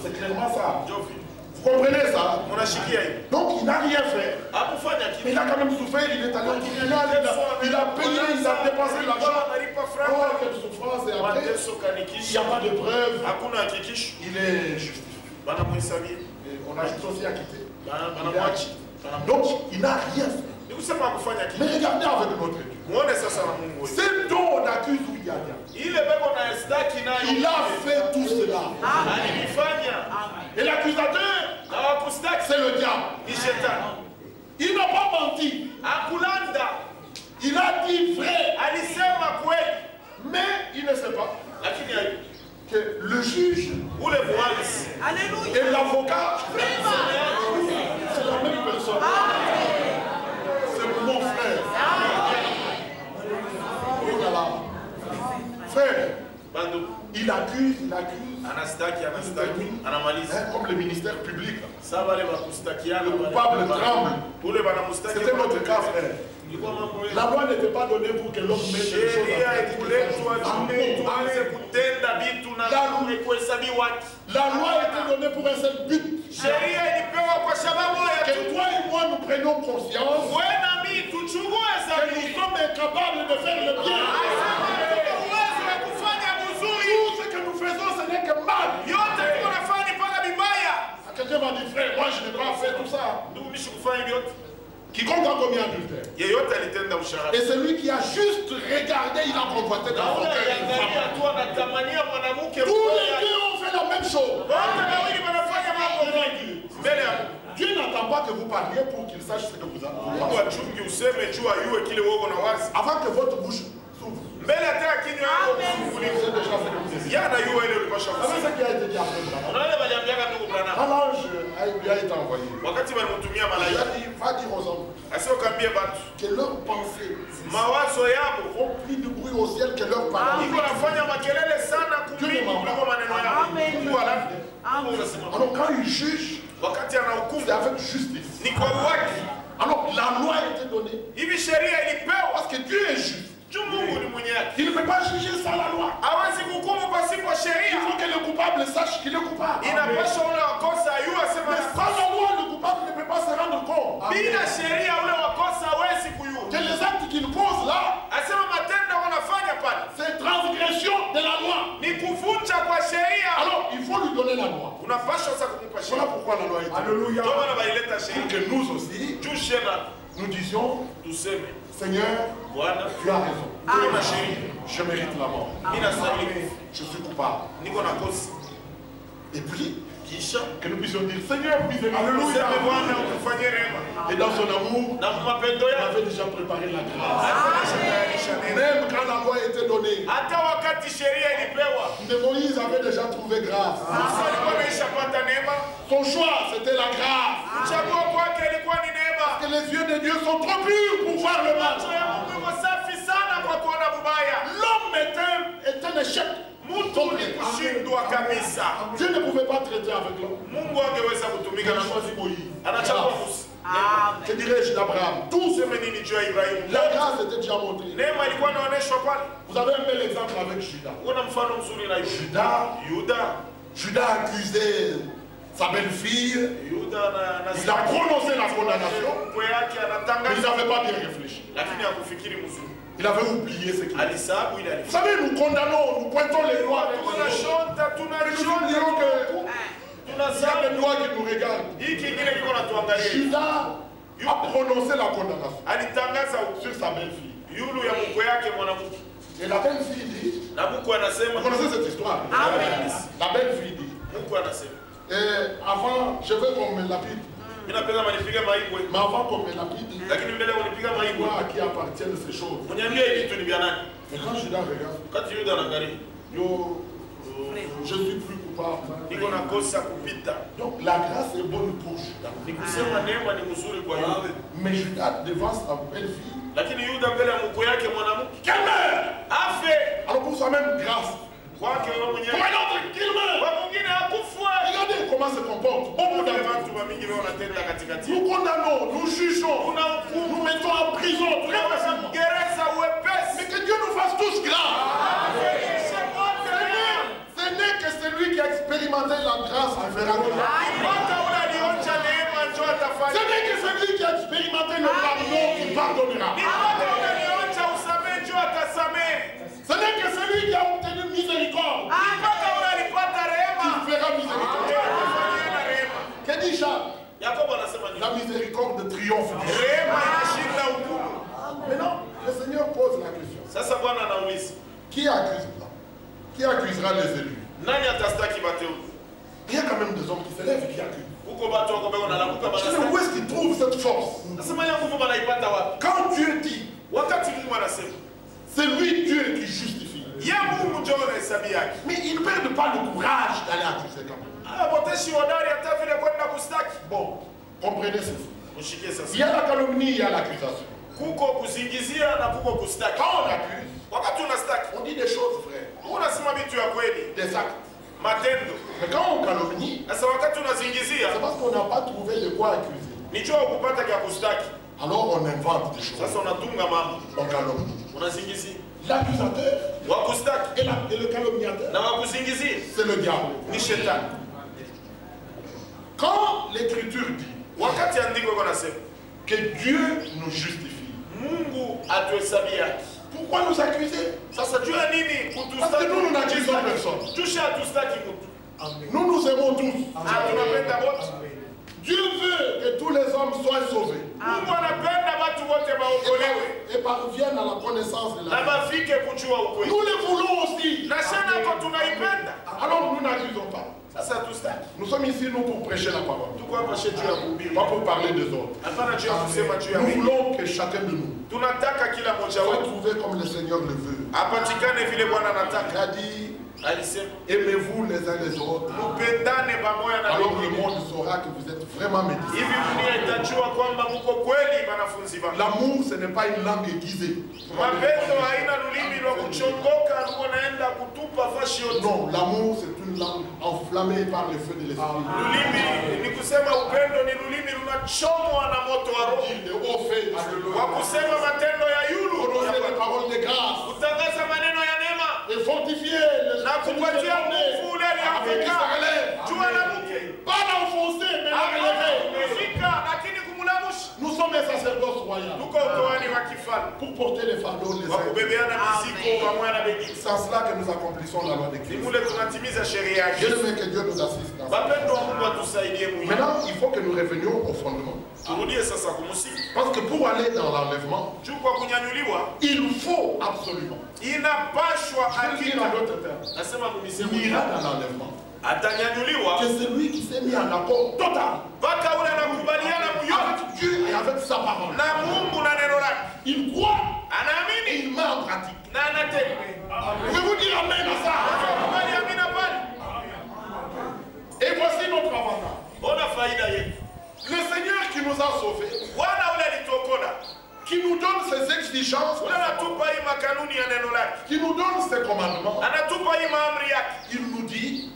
Speaker 2: C'est clairement ça.
Speaker 1: Jofi
Speaker 2: Vous comprenez ça?
Speaker 1: unashikia hivi,
Speaker 2: Donc il n'a rien fait.
Speaker 1: hakufanya
Speaker 2: Mais
Speaker 1: kitu,
Speaker 2: il a quand même souffert, il est allé au tribunal, il a payé, il a dépensé l'argent.
Speaker 1: analipa
Speaker 2: Oh,
Speaker 1: franga,
Speaker 2: quelle souffrance! Et après,
Speaker 1: mateso
Speaker 2: il n'y
Speaker 1: kanikisha,
Speaker 2: a pas de preuve.
Speaker 1: hakuna hakikisho,
Speaker 2: Il est justifié.
Speaker 1: banamhesabia,
Speaker 2: Et on a juste aussi acquitté.
Speaker 1: banamwachi.
Speaker 2: Donc, il n'a rien fait.
Speaker 1: Ni kusema hakufanya
Speaker 2: Mais
Speaker 1: kitu.
Speaker 2: regardez avec notre Dieu.
Speaker 1: Muone sasa na Mungu wetu.
Speaker 2: C'est dont on accuse où il y a rien.
Speaker 1: Ile bebo na staki nayo.
Speaker 2: Il a fait tout cela.
Speaker 1: Alifanya.
Speaker 2: Et l'accusateur,
Speaker 1: Na wakustaki
Speaker 2: c'est le diable.
Speaker 1: ni shetani.
Speaker 2: Il n'a pas menti.
Speaker 1: Akulanda.
Speaker 2: Il a dit vrai.
Speaker 1: Alisema kweli.
Speaker 2: Mais il ne sait pas
Speaker 1: Lakini hayo.
Speaker 2: que le juge
Speaker 1: Ule mwanzi.
Speaker 2: et l'avocat, c'est la même personne. C'est mon frère. Oh là là. Frère,
Speaker 1: Bando.
Speaker 2: il accuse.
Speaker 1: Anastaki, anamaliza.
Speaker 2: Hein, comme le ministère public.
Speaker 1: Sasa wale wakustakiana
Speaker 2: Le coupable tremble.
Speaker 1: Ule banamustaki.
Speaker 2: C'était notre cas, frère.
Speaker 1: Ilikuwa mambo yetu.
Speaker 2: La loi n'était pas donnée pour que l'homme mette les choses
Speaker 1: Sheria
Speaker 2: en pratique.
Speaker 1: ikuletwa juu tuanze kutenda vitu na kuhesabiwa haki.
Speaker 2: La loi était donnée pour un seul but.
Speaker 1: Sheria ilipewa kwa sababu ya
Speaker 2: Que toi et moi nous prenions conscience
Speaker 1: wewe na mimi tuchukue
Speaker 2: que
Speaker 1: sababu
Speaker 2: nous sommes incapables de faire le bien.
Speaker 1: uwezo wa kufanya mzuri.
Speaker 2: Tout ce que nous faisons, ce n'est que mal.
Speaker 1: Yote tunafanya mpaka vibaya.
Speaker 2: Quelqu'un m'a dit, frère, moi je n'ai pas fait tout ça.
Speaker 1: Ndugu mishi kufanya vyote.
Speaker 2: Quiconque a commis adultère.
Speaker 1: Yeyote alitenda usharati.
Speaker 2: Et celui qui a juste regardé, il a convoité dans son cœur une
Speaker 1: Angalia
Speaker 2: femme.
Speaker 1: tu anatamania mwanamke
Speaker 2: Tous les deux ont fait la même chose.
Speaker 1: wote wawili wanafanya mambo mengi. Mbele ya
Speaker 2: Dieu n'attend pas que vous parliez pour qu'il sache ce que vous avez.
Speaker 1: Mungu achungi useme juu ayue kile wewe na wazi.
Speaker 2: Avant que votre bouche s'ouvre.
Speaker 1: Mbele hata kinywa yako
Speaker 2: Vous
Speaker 1: kufunguliwa.
Speaker 2: savez déjà ce que vous désirez.
Speaker 1: Yana yue ile ulipasha
Speaker 2: Vous savez
Speaker 1: kusema.
Speaker 2: ce qui a été dit après Branham?
Speaker 1: Unaona waliambiaga ndugu Branham.
Speaker 2: Quand l'ange lui a été envoyé,
Speaker 1: Wakati walimtumia
Speaker 2: il
Speaker 1: malaika.
Speaker 2: a dit, va dire aux hommes
Speaker 1: Asiokambie batu.
Speaker 2: que leurs pensées
Speaker 1: Mawazo yabo
Speaker 2: font plus de bruit au ciel que leurs paroles.
Speaker 1: iko nafanya makelele sana kumbingu kuliko maneno yao. Mungu alafu. Mungu unasema.
Speaker 2: Alors quand il juge,
Speaker 1: Wakati anahukumu
Speaker 2: c'est avec justice.
Speaker 1: ni kwa haki.
Speaker 2: Alors la loi a été donnée
Speaker 1: Hivi sheria ilipewa
Speaker 2: parce que Dieu est juste.
Speaker 1: juu Mungu ni mwenye
Speaker 2: yake.
Speaker 1: Il ne peut pas juger sans la loi.
Speaker 2: Hawezi kuhukumu pasipo
Speaker 1: Il
Speaker 2: sheria.
Speaker 1: faut que le coupable sache qu'il est coupable.
Speaker 2: Inapaswa ule wakosa ayue asema
Speaker 1: Mais sans la loi, le coupable ne peut pas se rendre compte
Speaker 2: bila sheria ule wakosa hawezi kuyua.
Speaker 1: que les actes qu'il pose là,
Speaker 2: Asema matendo wanafanya pale
Speaker 1: c'est transgression de la loi.
Speaker 2: ni kuvunja kwa sheria.
Speaker 1: Alors, il faut lui donner la loi.
Speaker 2: Unapaswa sasa kumpa
Speaker 1: Voilà
Speaker 2: sheria.
Speaker 1: pourquoi la loi est.
Speaker 3: Alléluia.
Speaker 2: Ndio maana baileta
Speaker 1: Pour
Speaker 2: sheria.
Speaker 1: que nous aussi,
Speaker 2: Juu shena
Speaker 1: nous disions,
Speaker 2: tuseme
Speaker 1: Seigneur,
Speaker 2: Bwana
Speaker 1: tu as raison.
Speaker 2: tuwe na sheria.
Speaker 1: Je mérite la mort.
Speaker 2: Mimi nastahili
Speaker 1: Je suis coupable.
Speaker 2: niko na kosa.
Speaker 1: Et puis,
Speaker 2: Kisha
Speaker 1: que nous puissions dire, Seigneur, miséricorde.
Speaker 2: useme Bwana ukufanyie rehema.
Speaker 1: Et dans son amour,
Speaker 2: Na mapendo
Speaker 1: il
Speaker 2: yake
Speaker 1: avait déjà préparé la grâce.
Speaker 2: alishatayarisha neema.
Speaker 1: Même quand la loi était donnée,
Speaker 2: Hata wakati sheria ilipewa,
Speaker 1: Moïse avait déjà trouvé grâce.
Speaker 2: Musa alikuwa ameishapata neema.
Speaker 1: Son choix, c'était la grâce.
Speaker 2: Kuchagua kwake ilikuwa ni neema.
Speaker 1: Que les yeux de Dieu sont trop purs pour voir le mal.
Speaker 2: Macho ya Mungu iko safi sana kwa kuona mubaya.
Speaker 1: L'homme est un échec.
Speaker 2: Mtu ni kushindwa kabisa.
Speaker 1: Dieu ne pouvait pas traiter avec l'homme.
Speaker 2: Mungu angeweza
Speaker 1: Il
Speaker 2: kutumika na
Speaker 1: a choisi Moïse.
Speaker 2: anachagua Musa.
Speaker 1: Que dirais-je d'Abraham? Tout ce
Speaker 2: Tuseme nini juu ya Ibrahimu?
Speaker 1: la grâce était déjà montrée.
Speaker 2: Neema ilikuwa inaonyeshwa pale.
Speaker 1: Vous avez un bel exemple avec Judas.
Speaker 2: Kuna mfano mzuri na Yuda.
Speaker 1: Judas accusait sa belle-fille.
Speaker 2: Yuda na
Speaker 1: Il a prononcé la condamnation.
Speaker 2: mkwe yake
Speaker 1: Mais il
Speaker 2: anatangaza
Speaker 1: n'avait pas bien réfléchi.
Speaker 2: lakini hakufikiri mzuri.
Speaker 1: Il avait oublié ce qu'il a dit.
Speaker 2: Alisahabu ile
Speaker 1: Vous
Speaker 2: alifanya.
Speaker 1: savez, nous condamnons, nous pointons les doigts.
Speaker 2: Tunashonta,
Speaker 1: Nous oublions que il y a
Speaker 2: tunasahabu.
Speaker 1: des doigts qui nous regardent.
Speaker 2: Hii kingine kiko natuangalia.
Speaker 1: Judas a prononcé la condamnation
Speaker 2: Alitangaza
Speaker 1: sur sa belle-fille.
Speaker 2: yulu ya mkwe yake mwanamke.
Speaker 1: Et la belle-fille dit,
Speaker 2: Na mkwe anasema,
Speaker 1: vous connaissez cette histoire? La belle-fille dit,
Speaker 2: mkwe anasema,
Speaker 1: avant, je veux qu'on me lapide.
Speaker 2: mimi napenda manipige maibwe,
Speaker 1: Mais avant qu'on me lapide,
Speaker 2: lakini mbele unipiga maibwe.
Speaker 1: moi à qui appartiennent ces choses.
Speaker 2: Uniambie hiki kitu ni vya nani?
Speaker 1: Mais quand Judas regarde,
Speaker 2: Wakati Yuda anaangalia,
Speaker 1: yo, je suis plus coupable.
Speaker 2: niko na kosa kupita.
Speaker 1: Donc la grâce est bonne pour Judas.
Speaker 2: Ni kusema neema ni mzuri kwa Yuda.
Speaker 1: Mais Judas devant sa belle-fille,
Speaker 2: Lakini Yuda mbele ya mkwe yake mwanamke
Speaker 1: qu'elle meurt.
Speaker 2: afe
Speaker 1: Alors pour sa même grâce,
Speaker 2: kwake wewe
Speaker 1: pour
Speaker 2: mwenyewe.
Speaker 1: un autre qu'il meurt.
Speaker 2: Kwa mwingine akufwe.
Speaker 1: Regardez comment se comporte. Beaucoup
Speaker 2: Kuna
Speaker 1: d'entre
Speaker 2: watu wa mingi wao wanatenda katikati.
Speaker 1: nous condamnons, nous jugeons,
Speaker 2: Kuna hukumu.
Speaker 1: nous mettons en prison très
Speaker 2: Tunaweza
Speaker 1: facilement.
Speaker 2: kugereza uwepesi.
Speaker 1: Mais que Dieu nous fasse tous grâce.
Speaker 2: Afelishe wote neema.
Speaker 1: Ce n'est que celui qui a expérimenté la grâce qui fera grâce.
Speaker 2: Mpaka ule alionja neema njoo
Speaker 1: Ce
Speaker 2: atafanya.
Speaker 1: n'est que celui qui a expérimenté le pardon qui pardonnera.
Speaker 2: Ni mpaka ule alionja usamehe njoo atasamehe.
Speaker 1: Ce n'est que celui qui a obtenu miséricorde
Speaker 2: Mpaka ule alipata
Speaker 1: qui
Speaker 2: rehema
Speaker 1: fera miséricorde.
Speaker 2: njoo atafanyia na rehema.
Speaker 1: Que dit Jacques?
Speaker 2: Yakobo anasema
Speaker 1: La
Speaker 2: nini?
Speaker 1: miséricorde triomphe.
Speaker 2: Rehema inashinda hukumu.
Speaker 1: Maintenant, le Seigneur pose la question.
Speaker 2: Sasa Bwana anauliza,
Speaker 1: Qui accusera? Qui accusera les élus?
Speaker 2: nani atastaki bateule?
Speaker 1: Il y a quand même des hommes qui se lèvent et qui accusent.
Speaker 2: Huko watu wako bego nalamuka
Speaker 1: Je sais
Speaker 2: banasema.
Speaker 1: où est-ce qu'ils trouvent cette force?
Speaker 2: Nasema ya nguvu wanaipata wapi?
Speaker 1: Quand Dieu dit,
Speaker 2: Wakati Mungu anasema,
Speaker 1: c'est lui Dieu qui justifie.
Speaker 2: ya Mungu njoo anahesabu yake.
Speaker 1: Mais ils ne perdent pas le courage d'aller accuser quand même.
Speaker 2: Anapoteshi hodari hata vile kwenda kustaki.
Speaker 1: Bon, comprenez ceci.
Speaker 2: Mshike
Speaker 1: Il
Speaker 2: sasa.
Speaker 1: y a la calomnie, il y a l'accusation.
Speaker 2: Kuko kuzingizia na kuko kustaki.
Speaker 1: Quand on accuse,
Speaker 2: Wakati unastaki,
Speaker 1: on dit des choses vraies,
Speaker 2: unasema vitu ya kweli,
Speaker 1: des actes.
Speaker 2: matendo.
Speaker 1: Mais quand on calomnie,
Speaker 2: Sasa wakati unazingizia,
Speaker 1: c'est parce qu'on n'a pas trouvé de quoi accuser.
Speaker 2: ni jua kupata kya kustaki.
Speaker 1: Alors on invente des choses.
Speaker 2: Sasa unatunga mambo,
Speaker 1: On calomnie.
Speaker 2: unazingizia.
Speaker 1: L'accusateur
Speaker 2: Wakustaki
Speaker 1: et le calomniateur,
Speaker 2: na wakuzingizia
Speaker 1: c'est le diable.
Speaker 2: ni shetani.
Speaker 1: Quand l'Écriture dit
Speaker 2: Wakati andiko iko nasema,
Speaker 1: que Dieu nous justifie,
Speaker 2: Mungu atuhesabia haki.
Speaker 1: pourquoi nous accuser?
Speaker 2: Sasa juu ya nini
Speaker 1: Parce que nous, nous n'accusons personne.
Speaker 2: Tusha hatustaki mtu.
Speaker 1: Nous nous aimons tous.
Speaker 2: Tunapenda wote.
Speaker 1: Dieu veut que tous les hommes soient sauvés
Speaker 2: Mungu anapenda watu wote waokolewe
Speaker 1: et parviennent à la connaissance de
Speaker 2: na
Speaker 1: la vie.
Speaker 2: bafike kujua ukweli.
Speaker 1: Nous les voulons aussi.
Speaker 2: Na sana kwa tunaipenda.
Speaker 1: Alors nous n'accusons pas.
Speaker 2: Sasa hatustaki.
Speaker 1: Nous sommes ici, nous, pour prêcher la parole.
Speaker 2: Tuko hapa shetu ya kuhubiri.
Speaker 1: Pas pour parler des autres.
Speaker 2: Hapana juu ya kusema juu ya
Speaker 1: Nous
Speaker 2: mimi.
Speaker 1: voulons que chacun de nous
Speaker 2: Tunataka kila mmoja
Speaker 1: soit
Speaker 2: wetu
Speaker 1: trouvé comme le Seigneur le veut.
Speaker 2: apatikane vile Bwana
Speaker 1: Il
Speaker 2: anataka.
Speaker 1: a dit,
Speaker 2: Alisema
Speaker 1: aimez-vous les uns les autres.
Speaker 2: tupendane pamoja na
Speaker 1: Alors le
Speaker 2: wengine.
Speaker 1: monde saura que vous êtes vraiment mes disciples.
Speaker 2: Hivi dunia itajua kwamba mko kweli wanafunzi wangu.
Speaker 1: L'amour, ce n'est pas une langue aiguisée.
Speaker 2: Mapendo haina lulimi lwa kuchongoka ruko naenda kutupa fashi yote.
Speaker 1: Non, l'amour, c'est une langue enflammée par le feu de l'esprit.
Speaker 2: Lulimi ni kusema upendo ni lulimi lunachomwa na moto wa roho.
Speaker 1: Dire de hauts faits.
Speaker 2: Kwa kusema matendo ya yulu,
Speaker 1: Prononcer des paroles de grâce.
Speaker 2: kutangaza
Speaker 1: kupatia nguvu ule Afrika. Jua la mke.
Speaker 2: Pas l'enfoncer, mais la relever.
Speaker 1: Lakini kumlamusha.
Speaker 2: Nous sommes des sacerdotes royaux.
Speaker 1: Tuko utoani wa kifalme.
Speaker 2: Pour porter les fardeaux les uns. C'est en cela que nous accomplissons la loi de Christ. Je veux que Dieu nous assiste dans ça. Maintenant, il faut que nous revenions au fondement. Parce que pour aller dans l'enlèvement, il faut absolument. Je vais dire en d'autres termes. Il ira dans l'enlèvement. Que celui qui s'est mis en accord total avec Dieu et avec sa parole. Il croit et il met en pratique. Pouvez-vous dire amen à ça? Et voici notre avantage. Le Seigneur qui nous a sauvés, qui nous donne ses exigences, qui nous donne ses commandements, il nous dit,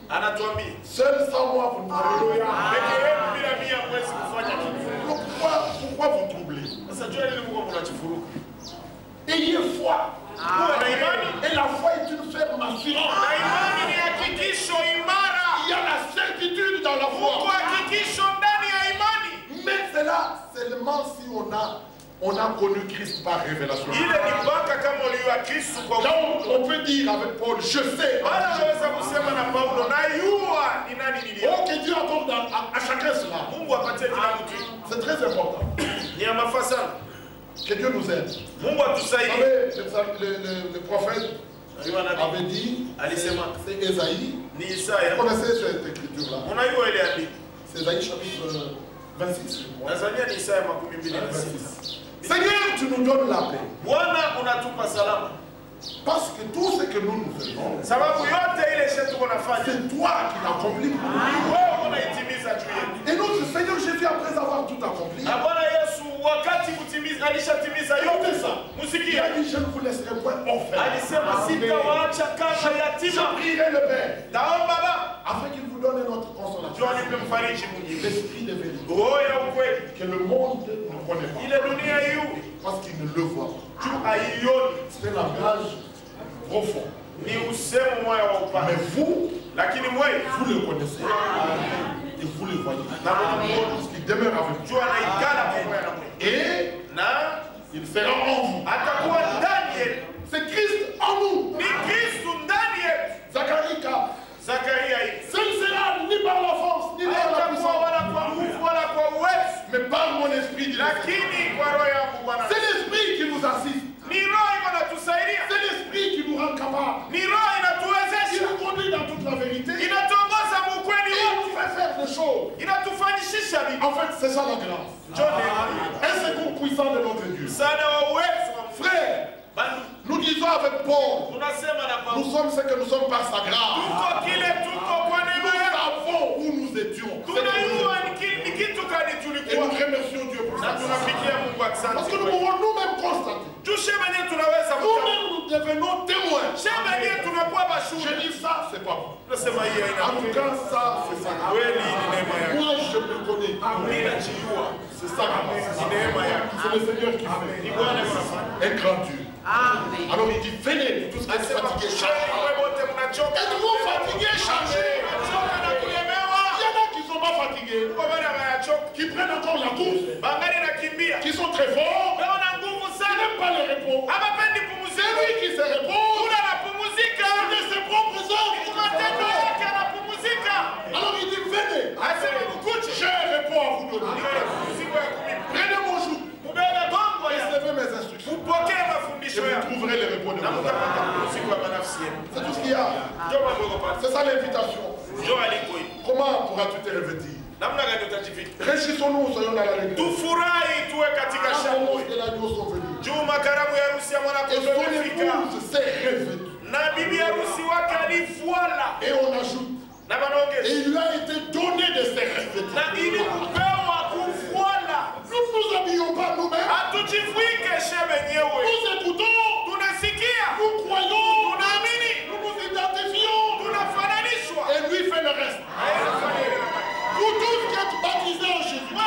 Speaker 2: seul sans moi vous ne pourrez pas. Pourquoi vous troublez? Ayez foi. Et la foi est une ferme assurance. Il y a la certitude dans la foi. Mais c'est là seulement si on a connu Christ par révélation. Là on peut dire avec Paul, je sais. Oh, que Dieu accorde à chacun cela. C'est très important. Que Dieu nous aide. Vous savez, le prophète avait dit, c'est Ésaïe. Vous connaissez cette écriture-là? C'est Ésaïe chapitre 26. Seigneur, tu nous donnes la paix. Parce que tout ce que nous faisons, c'est toi qui l'accomplis. Et notre Seigneur Jésus, après avoir tout accompli, il a dit, je ne vous laisserai point orphelin. Je prierai le Père afin qu'il vous donne notre consolation, l'esprit de vérité que le monde ne connaît pas parce qu'il ne le voit pas. C'est un langage profond. Mais vous le connaissez et vous le voyez. Parce qu'il demeure avec vous. Et il sera en vous. C'est Christ en nous. Zacharie 4. Ce ne sera ni par la force, ni par la puissance, mais par mon esprit. C'est l'esprit qui nous assiste. C'est l'esprit qui nous rend capable. Il nous conduit dans toute la vérité. Il nous fait faire des choses. En fait, c'est ça la grâce. Un secours puissant de notre Dieu. Frère, nous disons avec Paul, nous sommes ce que nous sommes par sa grâce. Nous savons où nous étions. Et nous remercions Dieu pour ça. Parce que nous pouvons nous-mêmes constater. Nous-mêmes nous devenons témoins. Je dis ça, c'est pas bon. En tout cas, ça, c'est ça. Moi, je me connais. C'est ça. C'est le Seigneur qui fait. Un grand Dieu. Amen. Alors il dit, venez, tous qui êtes fatigués, chargés. Êtes-vous fatigués, chargés? Il y en a qui ne sont pas fatigués, qui prennent encore la course, qui sont très forts, qui n'aiment pas le repos. C'est lui qui se repose de ses propres œuvres. Alors il dit, venez, j'ai un repos à vous donner. Prenez mon joug. Recevez mes instructions. Et vous trouverez le repos de vos âmes. C'est tout ce qu'il y a. C'est ça l'invitation. Comment pourras-tu te revêtir? Réjouissons-nous, soyons dans la l'église. Les de l'agneau sont venus. Et son épouse s'est revêtue. Et on ajoute. Et il lui a été donné de se revêtir. Nous ne nous habillons pas nous-mêmes. Nous écoutons. Nous croyons. Nous nous identifions. Et lui fait le reste. Vous tous qui êtes baptisés en Jésus, vous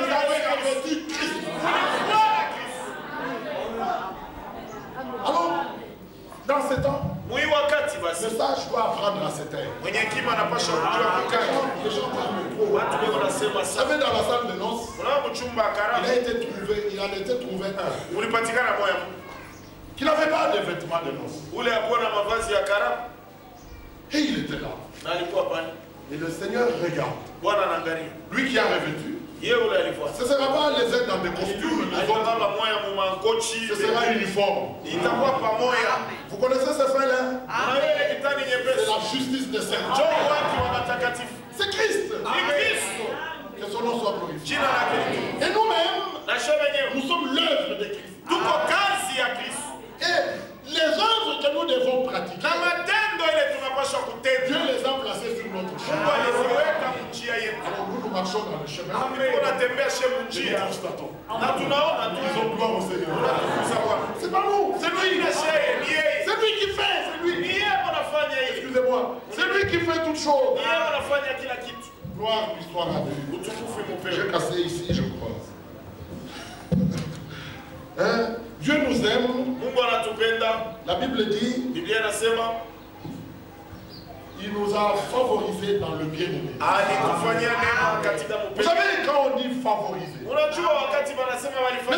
Speaker 2: avez revêtu Christ. Alors, dans ce temps,
Speaker 1: hekima anapaswa kujua kukaa. Watu wengi wanasema
Speaker 2: Vous savez, dans la salle de noces,
Speaker 1: unaona mchumba karamu
Speaker 2: il en a été trouvé un
Speaker 1: ulipatikana moya
Speaker 2: qui n'avait pas de vêtements de noces.
Speaker 1: ule akuwa na mavazi ya karamu
Speaker 2: Et il était là.
Speaker 1: na alikuwa pale.
Speaker 2: Et le Seigneur regarde.
Speaker 1: Bwana anaangalia.
Speaker 2: Lui qui a revêtu.
Speaker 1: Yeye ule alifuata.
Speaker 2: Ce ne sera pas les uns dans des costumes, les autres.
Speaker 1: Baba moya mu mangochi.
Speaker 2: Ce sera uniforme.
Speaker 1: Itakuwa pamoja.
Speaker 2: Vous connaissez ce fait-là?
Speaker 1: C'est
Speaker 2: la justice de Saint Dieu. C'est Christ. Que son nom soit glorifié. Et nous-mêmes, nous sommes l'œuvre de Christ. Et les œuvres que nous devons pratiquer, Dieu les a placées sur notre chemin. Alors nous marchons dans le chemin. Et nous constatons. Ils ont gloire au Seigneur. C'est pas nous, c'est lui. C'est lui qui fait, c'est lui. Excusez-moi, c'est lui qui fait toutes choses. Gloire, l'histoire à Dieu. J'ai cassé ici, je crois. Hein? Dieu nous aime. La Bible dit, il nous a favorisés dans le bien-aimé. Vous savez, quand on dit favoriser, ne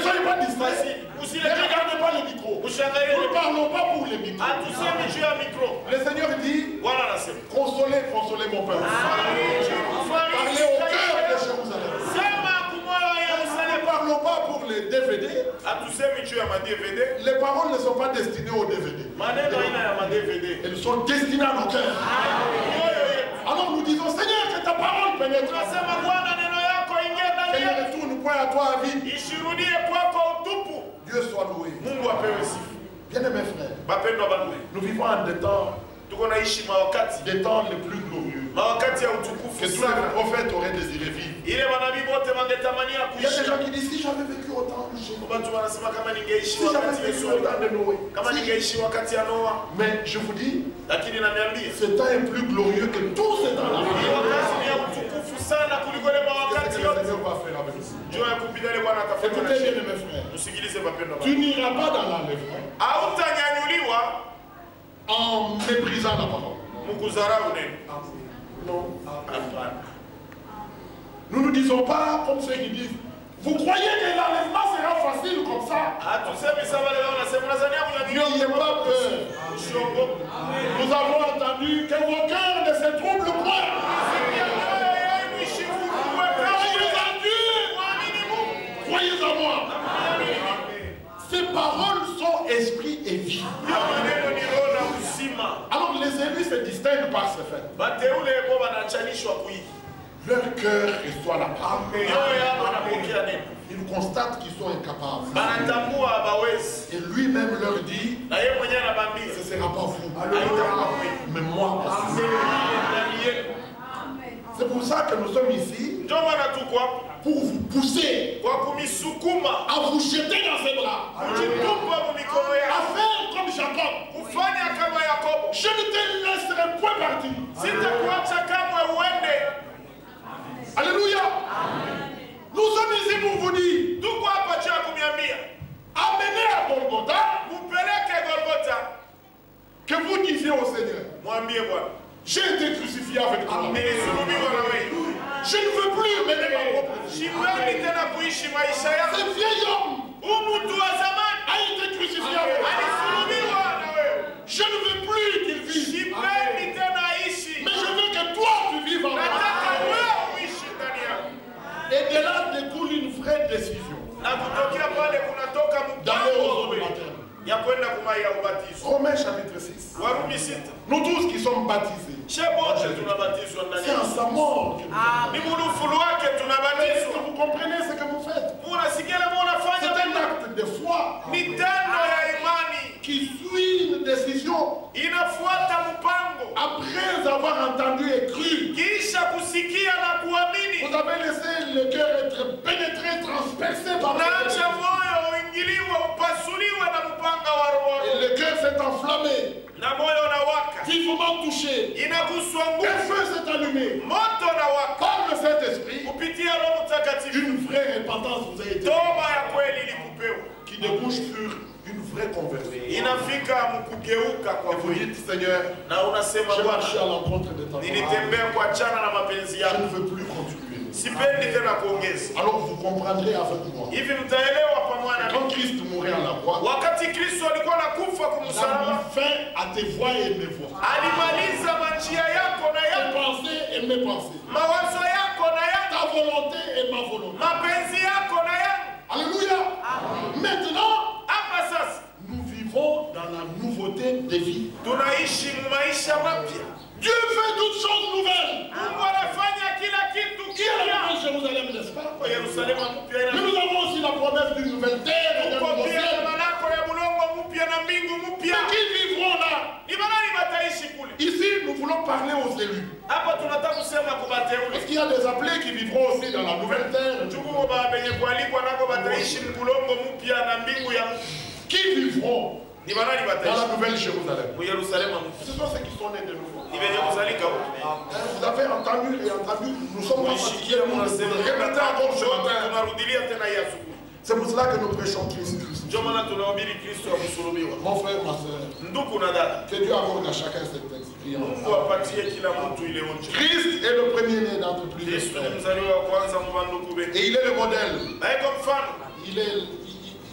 Speaker 2: soyez pas distraits. Ne regardez pas le micro. Nous ne parlons pas pour les micros. Le Seigneur dit, consolez, consolez mon peuple. Parlez au cœur de Jérusalem. Ne parlons pas pour les DVD. Les paroles ne sont pas destinées aux DVD. Elles sont destinées à nos cœurs. Alors nous disons, Seigneur, que ta parole pénètre. Qu'elle ne retourne point à toi à vide. Dieu soit loué. Bien-aimés frères, nous vivons en des temps les plus glorieux que tous les prophètes auraient désiré vivre. Il y a des gens qui disent, si j'avais vécu autant de Jésus, si j'avais vécu autant de Noé. Mais je vous dis, ce temps est plus glorieux que tous ces temps-là. C'est ce que le Seigneur va faire avec nous. Écoutez bien mes frères, tu n'iras pas dans l'enlèvement en méprisant la parole. Non. Nous ne disons pas comme ceux qui disent, vous croyez que l'enlèvement sera facile comme ça? N'ayez pas peur. Nous avons entendu que vos cœurs ne se troublent point. Croyez en Dieu. Croyez en moi. Ces paroles sont esprit et vie. Alors les élus se distinguent par ce fait. Leur cœur reçoit la parole. Ils constatent qu'ils sont incapables. Et lui-même leur dit, ce ne sera pas vous, mais moi. C'est pour ça que nous sommes ici, pour vous pousser, à vous jeter dans ses bras, à faire comme Jacob. Je ne te laisserai point partir. Alléluia. Nous sommes ici pour vous dire, amenez à Golgotha, que vous disiez au Seigneur, j'ai été crucifié avec toi. Je ne veux plus mener ma propre vie. Ce vieil homme a été crucifié avec moi. Je ne veux plus qu'il vive. Mais je veux que toi tu vives en moi. Et de là découle une vraie décision. D'aller aux eaux du baptême. Romains chapitre 6. Nous tous qui sommes baptisés, c'est en sa mort que est-ce que vous comprenez ce que vous faites? C'est un acte de foi qui suit une décision après avoir entendu et cru. Vous avez laissé le cœur être pénétré, transpercé par le et le cœur s'est enflammé, vivement touché, un feu s'est allumé par le Saint-Esprit. Une vraie repentance vous a été faite, qui
Speaker 1: débouche sur une vraie conversion.
Speaker 2: Inafika mkugeuka kwa
Speaker 1: vous dites, Seigneur,
Speaker 2: na unasema
Speaker 1: j'ai
Speaker 2: Bwana,
Speaker 1: marché à l'encontre de ta parole.
Speaker 2: nilitembea kuachana na mapenzi
Speaker 1: Je
Speaker 2: yako.
Speaker 1: ne veux plus continuer.
Speaker 2: Sipendi tena kuongeza.
Speaker 1: Alors vous comprendrez avec moi.
Speaker 2: Hivi mtaelewa pamoja na
Speaker 1: Quand Christ mourait à la croix,
Speaker 2: wakati Kristo alikuwa anakufa kwa
Speaker 1: il a
Speaker 2: msalaba,
Speaker 1: mis fin à tes voies et mes voies.
Speaker 2: alimaliza manjia yako na
Speaker 1: Tes
Speaker 2: yangu,
Speaker 1: pensées et mes pensées.
Speaker 2: mawazo yako na yangu,
Speaker 1: Ta volonté et ma volonté.
Speaker 2: mapenzi yako na yangu.
Speaker 1: Alléluia. Maintenant,
Speaker 2: Hapa sasa
Speaker 1: nous vivons dans la nouveauté de vie.
Speaker 2: tunaishi maisha mapya.
Speaker 1: Dieu fait toutes choses nouvelles.
Speaker 2: Mungu anafanya kila kitu
Speaker 1: Qui est la
Speaker 2: kipya.
Speaker 1: nouvelle Jérusalem, n'est-ce pas?
Speaker 2: Kwa Yerusalemu mpya
Speaker 1: Mais nous avons aussi la promesse d'une nouvelle terre et d'un
Speaker 2: Uko
Speaker 1: nouveau
Speaker 2: pia
Speaker 1: ciel.
Speaker 2: na malako ya mulongo mpya na mbingu mpya.
Speaker 1: Mais qui vivront là?
Speaker 2: Ni banani bataishi kule?
Speaker 1: Ici, nous voulons parler aux élus.
Speaker 2: Hapa tunataka kusema kwa bateule.
Speaker 1: Parce qu'il y a des appelés qui vivront aussi dans la nouvelle terre.
Speaker 2: Tuko ba benye kualikwa nako bataishi mulongo mpya na mbingu ya mpya.
Speaker 1: Qui vivront
Speaker 2: Ni banani
Speaker 1: dans la
Speaker 2: bataishi?
Speaker 1: nouvelle Jérusalem?
Speaker 2: Mu Yerusalemu mpya.
Speaker 1: Ce sont ceux qui sont nés de nouveau.
Speaker 2: Ni benye kuzalika huko.
Speaker 1: Vous avez entendu et entendu, nous sommes pas fatigués, nous le répétons encore ce matin.
Speaker 2: Tunarudilia tena hii asubuhi.
Speaker 1: C'est pour cela que nous prêchons Christ.
Speaker 2: Ndio maana tunahubiri Kristo amsulubiwa.
Speaker 1: Mon frère, ma soeur,
Speaker 2: Ndugu na dada,
Speaker 1: que Dieu accorde à chacun cette expérience.
Speaker 2: Mungu apatie kila mtu ile onje.
Speaker 1: Christ est le premier-né d'entre plusieurs
Speaker 2: Yesu ni
Speaker 1: frères.
Speaker 2: mzaliwa wa kwanza mwa ndugu wetu.
Speaker 1: Et il est le modèle.
Speaker 2: Na iko mfano.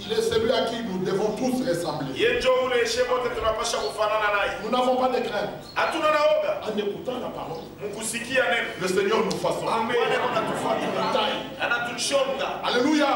Speaker 1: Il est celui à qui nous devons tous ressembler.
Speaker 2: Yeye ndio ule shebote tunapasha kufanana naye.
Speaker 1: Nous n'avons pas de crainte.
Speaker 2: Hatuna naoga.
Speaker 1: En écoutant la parole,
Speaker 2: Mkusikia neno.
Speaker 1: le Seigneur nous façonne.
Speaker 2: Bwana anatufanya.
Speaker 1: Il nous taille.
Speaker 2: Anatuchonga.
Speaker 1: Alléluia.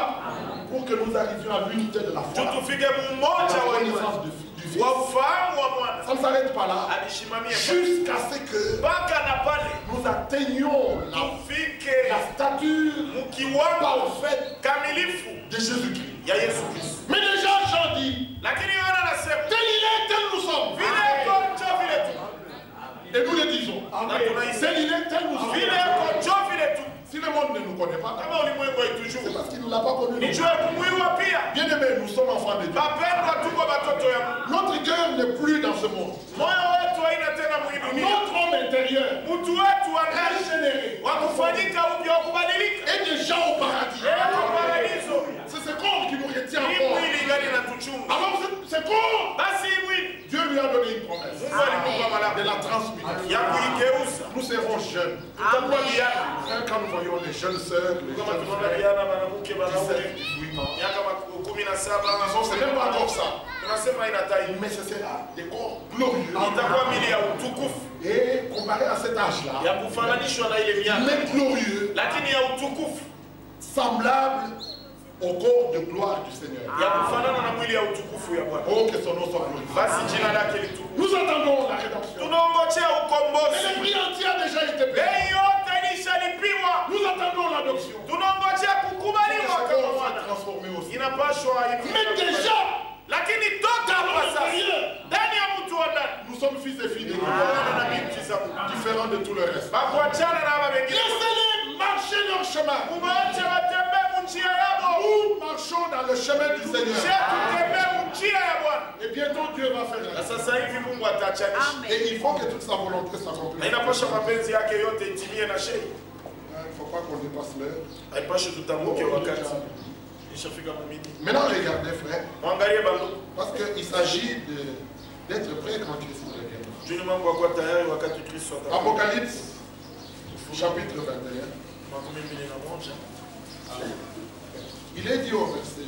Speaker 1: Pour que nous arrivions à l'unité de la foi.
Speaker 2: Tutufike
Speaker 1: À
Speaker 2: mmoja
Speaker 1: la
Speaker 2: wa
Speaker 1: connaissance
Speaker 2: imani.
Speaker 1: du Fils.
Speaker 2: Wa ufahamu wa mwana.
Speaker 1: Ça ne s'arrête pas là.
Speaker 2: Alishimamia
Speaker 1: Jusqu'à ce que
Speaker 2: mpaka na pale
Speaker 1: nous atteignions la
Speaker 2: tufike
Speaker 1: stature
Speaker 2: mkiwango
Speaker 1: parfaite
Speaker 2: kamilifu
Speaker 1: de Jésus-Christ.
Speaker 2: ya Yesu Kristo.
Speaker 1: Mais déjà, Jean dit,
Speaker 2: Lakini Yohana anasema
Speaker 1: tel il est, tel nous sommes.
Speaker 2: vile konjo vile tu.
Speaker 1: Et nous le disons.
Speaker 2: Na tunaisema
Speaker 1: Tel il est, tel nous sommes.
Speaker 2: vile konjo vile tu.
Speaker 1: Si le monde ne nous connaît pas,
Speaker 2: Kama ulimwengu
Speaker 1: c'est
Speaker 2: haitujui.
Speaker 1: parce qu'il ne l'a pas connu.
Speaker 2: Nijue kumwiwa pia.
Speaker 1: Bien aimés, nous sommes enfants de Dieu.
Speaker 2: Bapendwa tuko batoto ya Mungu.
Speaker 1: Notre cœur n'est plus dans ce monde.
Speaker 2: Moyo wetu haina tena mwili dunia.
Speaker 1: Notre homme intérieur,
Speaker 2: Mtu wetu wa ndani
Speaker 1: régénéré,
Speaker 2: wa kufanyika upya wa kubadilika.
Speaker 1: est déjà au paradis.
Speaker 2: Eko paradiso.
Speaker 1: C'est ce corps qui nous retient
Speaker 2: Hii
Speaker 1: encore.
Speaker 2: mwili ingali inatuchunga.
Speaker 1: Alors ce corps,
Speaker 2: Basi hii mwili
Speaker 1: Dieu lui a donné une promesse
Speaker 2: Mungu alikupa
Speaker 1: de
Speaker 2: malaka
Speaker 1: la transmutation.
Speaker 2: ya kuigeuza.
Speaker 1: Nous serons jeunes.
Speaker 2: Tutakuwa vijana.
Speaker 1: Quand nous voyons les jeunes sœurs, les
Speaker 2: Kama
Speaker 1: jeunes
Speaker 2: tunaona
Speaker 1: frères,
Speaker 2: vijana wanamke
Speaker 1: 17,
Speaker 2: wanaume
Speaker 1: 18 ans,
Speaker 2: miaka 17
Speaker 1: c'est même pas encore ça.
Speaker 2: tunasema inatai
Speaker 1: Mais ce sera des corps glorieux.
Speaker 2: itakuwa mili ya utukufu
Speaker 1: Et comparé à cet âge-là,
Speaker 2: ya kufananishwa na ile miaka,
Speaker 1: mais glorieux,
Speaker 2: lakini ya utukufu
Speaker 1: semblable au corps de gloire du Seigneur.
Speaker 2: ya kufanana na mwili ya utukufu ya Bwana.
Speaker 1: Oh, que son nom soit glorifié.
Speaker 2: Basi jina lake litukuzwe.
Speaker 1: Nous attendons la rédemption.
Speaker 2: Tunaongojea
Speaker 1: Et
Speaker 2: ukombozi.
Speaker 1: le prix entier a déjà été payé.
Speaker 2: Bei yote ilishalipiwa.
Speaker 1: Nous attendons l'adoption.
Speaker 2: Tunaongojea
Speaker 1: Ce
Speaker 2: kukubaliwa kama
Speaker 1: corps va
Speaker 2: mwana.
Speaker 1: transformer aussi.
Speaker 2: Inapashwa
Speaker 1: Mais déjà,
Speaker 2: lakini toka hapa sasa ndani ya mtu wa ndani
Speaker 1: nous sommes fils et filles de Dieu,
Speaker 2: tunaona na binti za Mungu.
Speaker 1: différents de tout le reste.
Speaker 2: Bakuachana na hapa wengine.
Speaker 1: Laissez-les marcher leur chemin.
Speaker 2: Mwache watembee njia yao.
Speaker 1: Nous marchons dans le chemin du Seigneur.
Speaker 2: Tutembee njia ya Bwana.
Speaker 1: Et bientôt Dieu va faire
Speaker 2: Na
Speaker 1: la
Speaker 2: sasa hivi Mungu ataachanisha.
Speaker 1: Et il faut que toute sa volonté
Speaker 2: Na
Speaker 1: s'accomplisse.
Speaker 2: inapasha mapenzi yake yote itimie na shei.
Speaker 1: Il ne faut pas qu'on dépasse l'heure.
Speaker 2: Haipashi tutambuke wakati. Ishafika mumini.
Speaker 1: Maintenant, regardez, frère,
Speaker 2: Mwangalie bando.
Speaker 1: parce qu'il s'agit d'être prêt quand Christ revient.
Speaker 2: Juni mambo kwa tayari wakati Kristo atakuja.
Speaker 1: Apocalypse, chapitre 21.
Speaker 2: Makumi mbili na moja.
Speaker 1: Il est dit au verset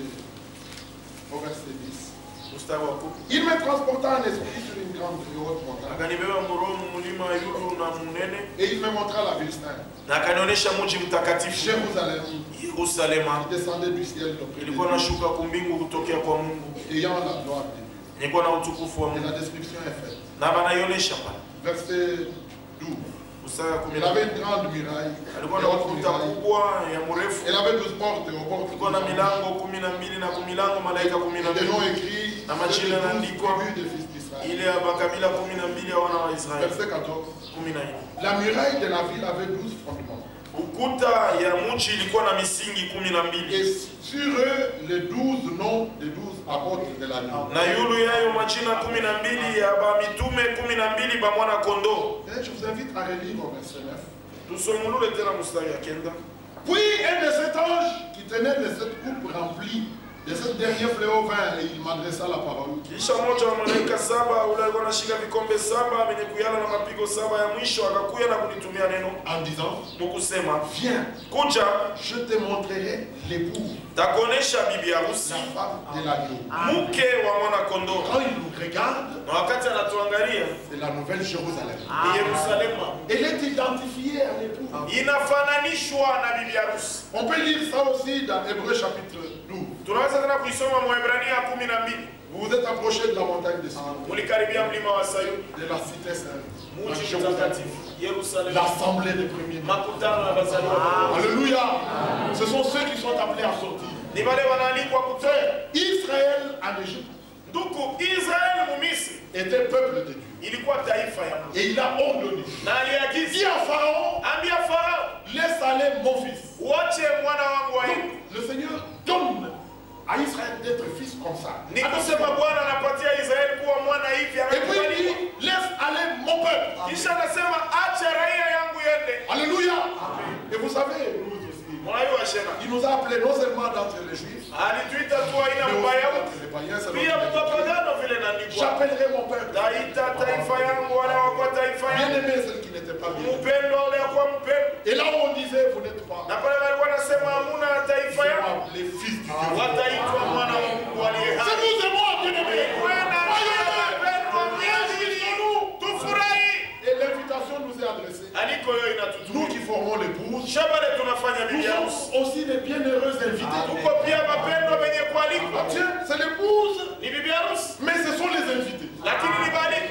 Speaker 1: 10.
Speaker 2: Mstari wa 10.
Speaker 1: Il me transporta en esprit sur une grande et haute montagne.
Speaker 2: Akanibeba mroho mlima yulu na munene
Speaker 1: Et il me montra la ville sainte,
Speaker 2: na akanionyesha mji mtakatifu
Speaker 1: Jérusalem,
Speaker 2: Yerusalema.
Speaker 1: qui descendait du ciel auprès de
Speaker 2: Ilikuwa
Speaker 1: Dieu,
Speaker 2: nashuka kumbingu kutokea kwa Mungu.
Speaker 1: ayant la gloire de Dieu.
Speaker 2: Nilikuwa na utukufu wa
Speaker 1: Et
Speaker 2: Mungu.
Speaker 1: la description est faite.
Speaker 2: Na banaionyesha pale.
Speaker 1: Verset 12.
Speaker 2: Mstari wa
Speaker 1: Il avait
Speaker 2: 10.
Speaker 1: une grande muraille,
Speaker 2: Alikuwa
Speaker 1: et
Speaker 2: na
Speaker 1: haute
Speaker 2: ukuta
Speaker 1: muraille.
Speaker 2: kubwa ya mrefu.
Speaker 1: Elle avait 12 portes et aux portes
Speaker 2: Kulikuwa na milango 12 na kumilango malaika
Speaker 1: des
Speaker 2: 12.
Speaker 1: noms écrits
Speaker 2: Na
Speaker 1: sur
Speaker 2: majina
Speaker 1: les 12
Speaker 2: yanaandikwa
Speaker 1: tribus des fils d'Israël.
Speaker 2: ile ya makabila 12 ya wana wa Israeli.
Speaker 1: Verset 14.
Speaker 2: 14.
Speaker 1: La muraille de la ville avait 12 fondements.
Speaker 2: Ukuta ya mji ilikuwa na misingi 12.
Speaker 1: Et sur eux, les 12 noms des 12 apôtres de la nuit.
Speaker 2: Na yulu yayo majina 12 ya ba mitume 12 ba mwana kondoo.
Speaker 1: Et je vous invite à relire au verset 9.
Speaker 2: Tusomulule tena mstari ya 9.
Speaker 1: Puis un de ces anges qui tenait les 7 coupes remplies Et ce dernier fléau vint et il m'adressa la parole.
Speaker 2: Kisha mmoja wa malaika saba ule alikuwa anashika vikombe saba venye kuyala na mapigo saba ya mwisho akakuya na kunitumia neno
Speaker 1: En disant,
Speaker 2: mukusema,
Speaker 1: viens,
Speaker 2: kuja,
Speaker 1: je te montrerai l'époux,
Speaker 2: takuonesha bibi harusi,
Speaker 1: la femme de l'agneau.
Speaker 2: mke wa mwana kondoo.
Speaker 1: Quand il nous regarde,
Speaker 2: Na wakati anatuangalia
Speaker 1: c'est la nouvelle Jérusalem.
Speaker 2: ni Yerusalemu,
Speaker 1: Elle est identifiée à l'époux.
Speaker 2: inafananishwa na bibi harusi.
Speaker 1: On peut lire ça aussi dans Hébreu chapitre 12.
Speaker 2: Tunaweza tena kuisoma Waebrania 12.
Speaker 1: Vous vous êtes approché de la montagne de Sion,
Speaker 2: Mulikaribia mlima wa Sayuni,
Speaker 1: de la cité sainte, la
Speaker 2: mji
Speaker 1: Jérusalem,
Speaker 2: mtakatifu Yerusalemu,
Speaker 1: l'assemblée des premiers.
Speaker 2: makutano ya bazaliwa.
Speaker 1: Alléluia. Ce sont ceux qui sont appelés à sortir.
Speaker 2: Ni wale wanaalikwa kutoka.
Speaker 1: Israël en Égypte
Speaker 2: Ndugu, Israeli Mumisri
Speaker 1: était peuple de Dieu.
Speaker 2: ilikuwa taifa ya Mungu.
Speaker 1: Et il a ordonné.
Speaker 2: Na aliagiza,
Speaker 1: Dis à Pharaon,
Speaker 2: ambia Farao,
Speaker 1: laisse aller mon fils.
Speaker 2: wache mwana wangu
Speaker 1: Donc,
Speaker 2: aende.
Speaker 1: le Seigneur donne à Israël d'être fils comme ça.
Speaker 2: Ni kusema Bwana anapatia Israeli kuwa mwana hivi,
Speaker 1: Et puis il
Speaker 2: anakubali.
Speaker 1: dit, laisse aller mon peuple.
Speaker 2: Kisha anasema acha raia yangu yende.
Speaker 1: Alléluia. Et vous savez, nous aussi,
Speaker 2: Mwayo ashema.
Speaker 1: il nous a appelés non seulement d'entre les juifs,
Speaker 2: Alituita tu aina
Speaker 1: mais aussi
Speaker 2: mbaya.
Speaker 1: d'entre les païens. selon
Speaker 2: Pia
Speaker 1: l'Écriture.
Speaker 2: mtapagano vile naandikwa.
Speaker 1: J'appellerai mon peuple.
Speaker 2: Taita taifa yangu wala wakwa taifa
Speaker 1: Bien
Speaker 2: yangu.
Speaker 1: aimé, ceux qui n'étaient pas bien.
Speaker 2: Mpendo ule kwa mpendo.
Speaker 1: Et là où on disait, vous n'êtes pas.
Speaker 2: Na pale walikuwa nasema hamuna
Speaker 1: Ils
Speaker 2: taifa
Speaker 1: sont
Speaker 2: yangu.
Speaker 1: appelés fils du Dieu.
Speaker 2: Wataitwa mwana wa Mungu aliye hai.
Speaker 1: C'est vous et moi, bien aimé.
Speaker 2: Tufurahi.
Speaker 1: Et l'invitation nous est adressée.
Speaker 2: Aliko yo
Speaker 1: Nous
Speaker 2: inatutumia.
Speaker 1: qui formons l'épouse,
Speaker 2: Shabale tunafanya
Speaker 1: nous
Speaker 2: bibi harusi.
Speaker 1: sommes aussi des bienheureux invités.
Speaker 2: Tuko pia mapendo wenye
Speaker 1: Ah,
Speaker 2: kualikwa.
Speaker 1: tiens, c'est l'épouse,
Speaker 2: Ni bibi harusi.
Speaker 1: mais ce sont les invités.
Speaker 2: Lakini ni bali.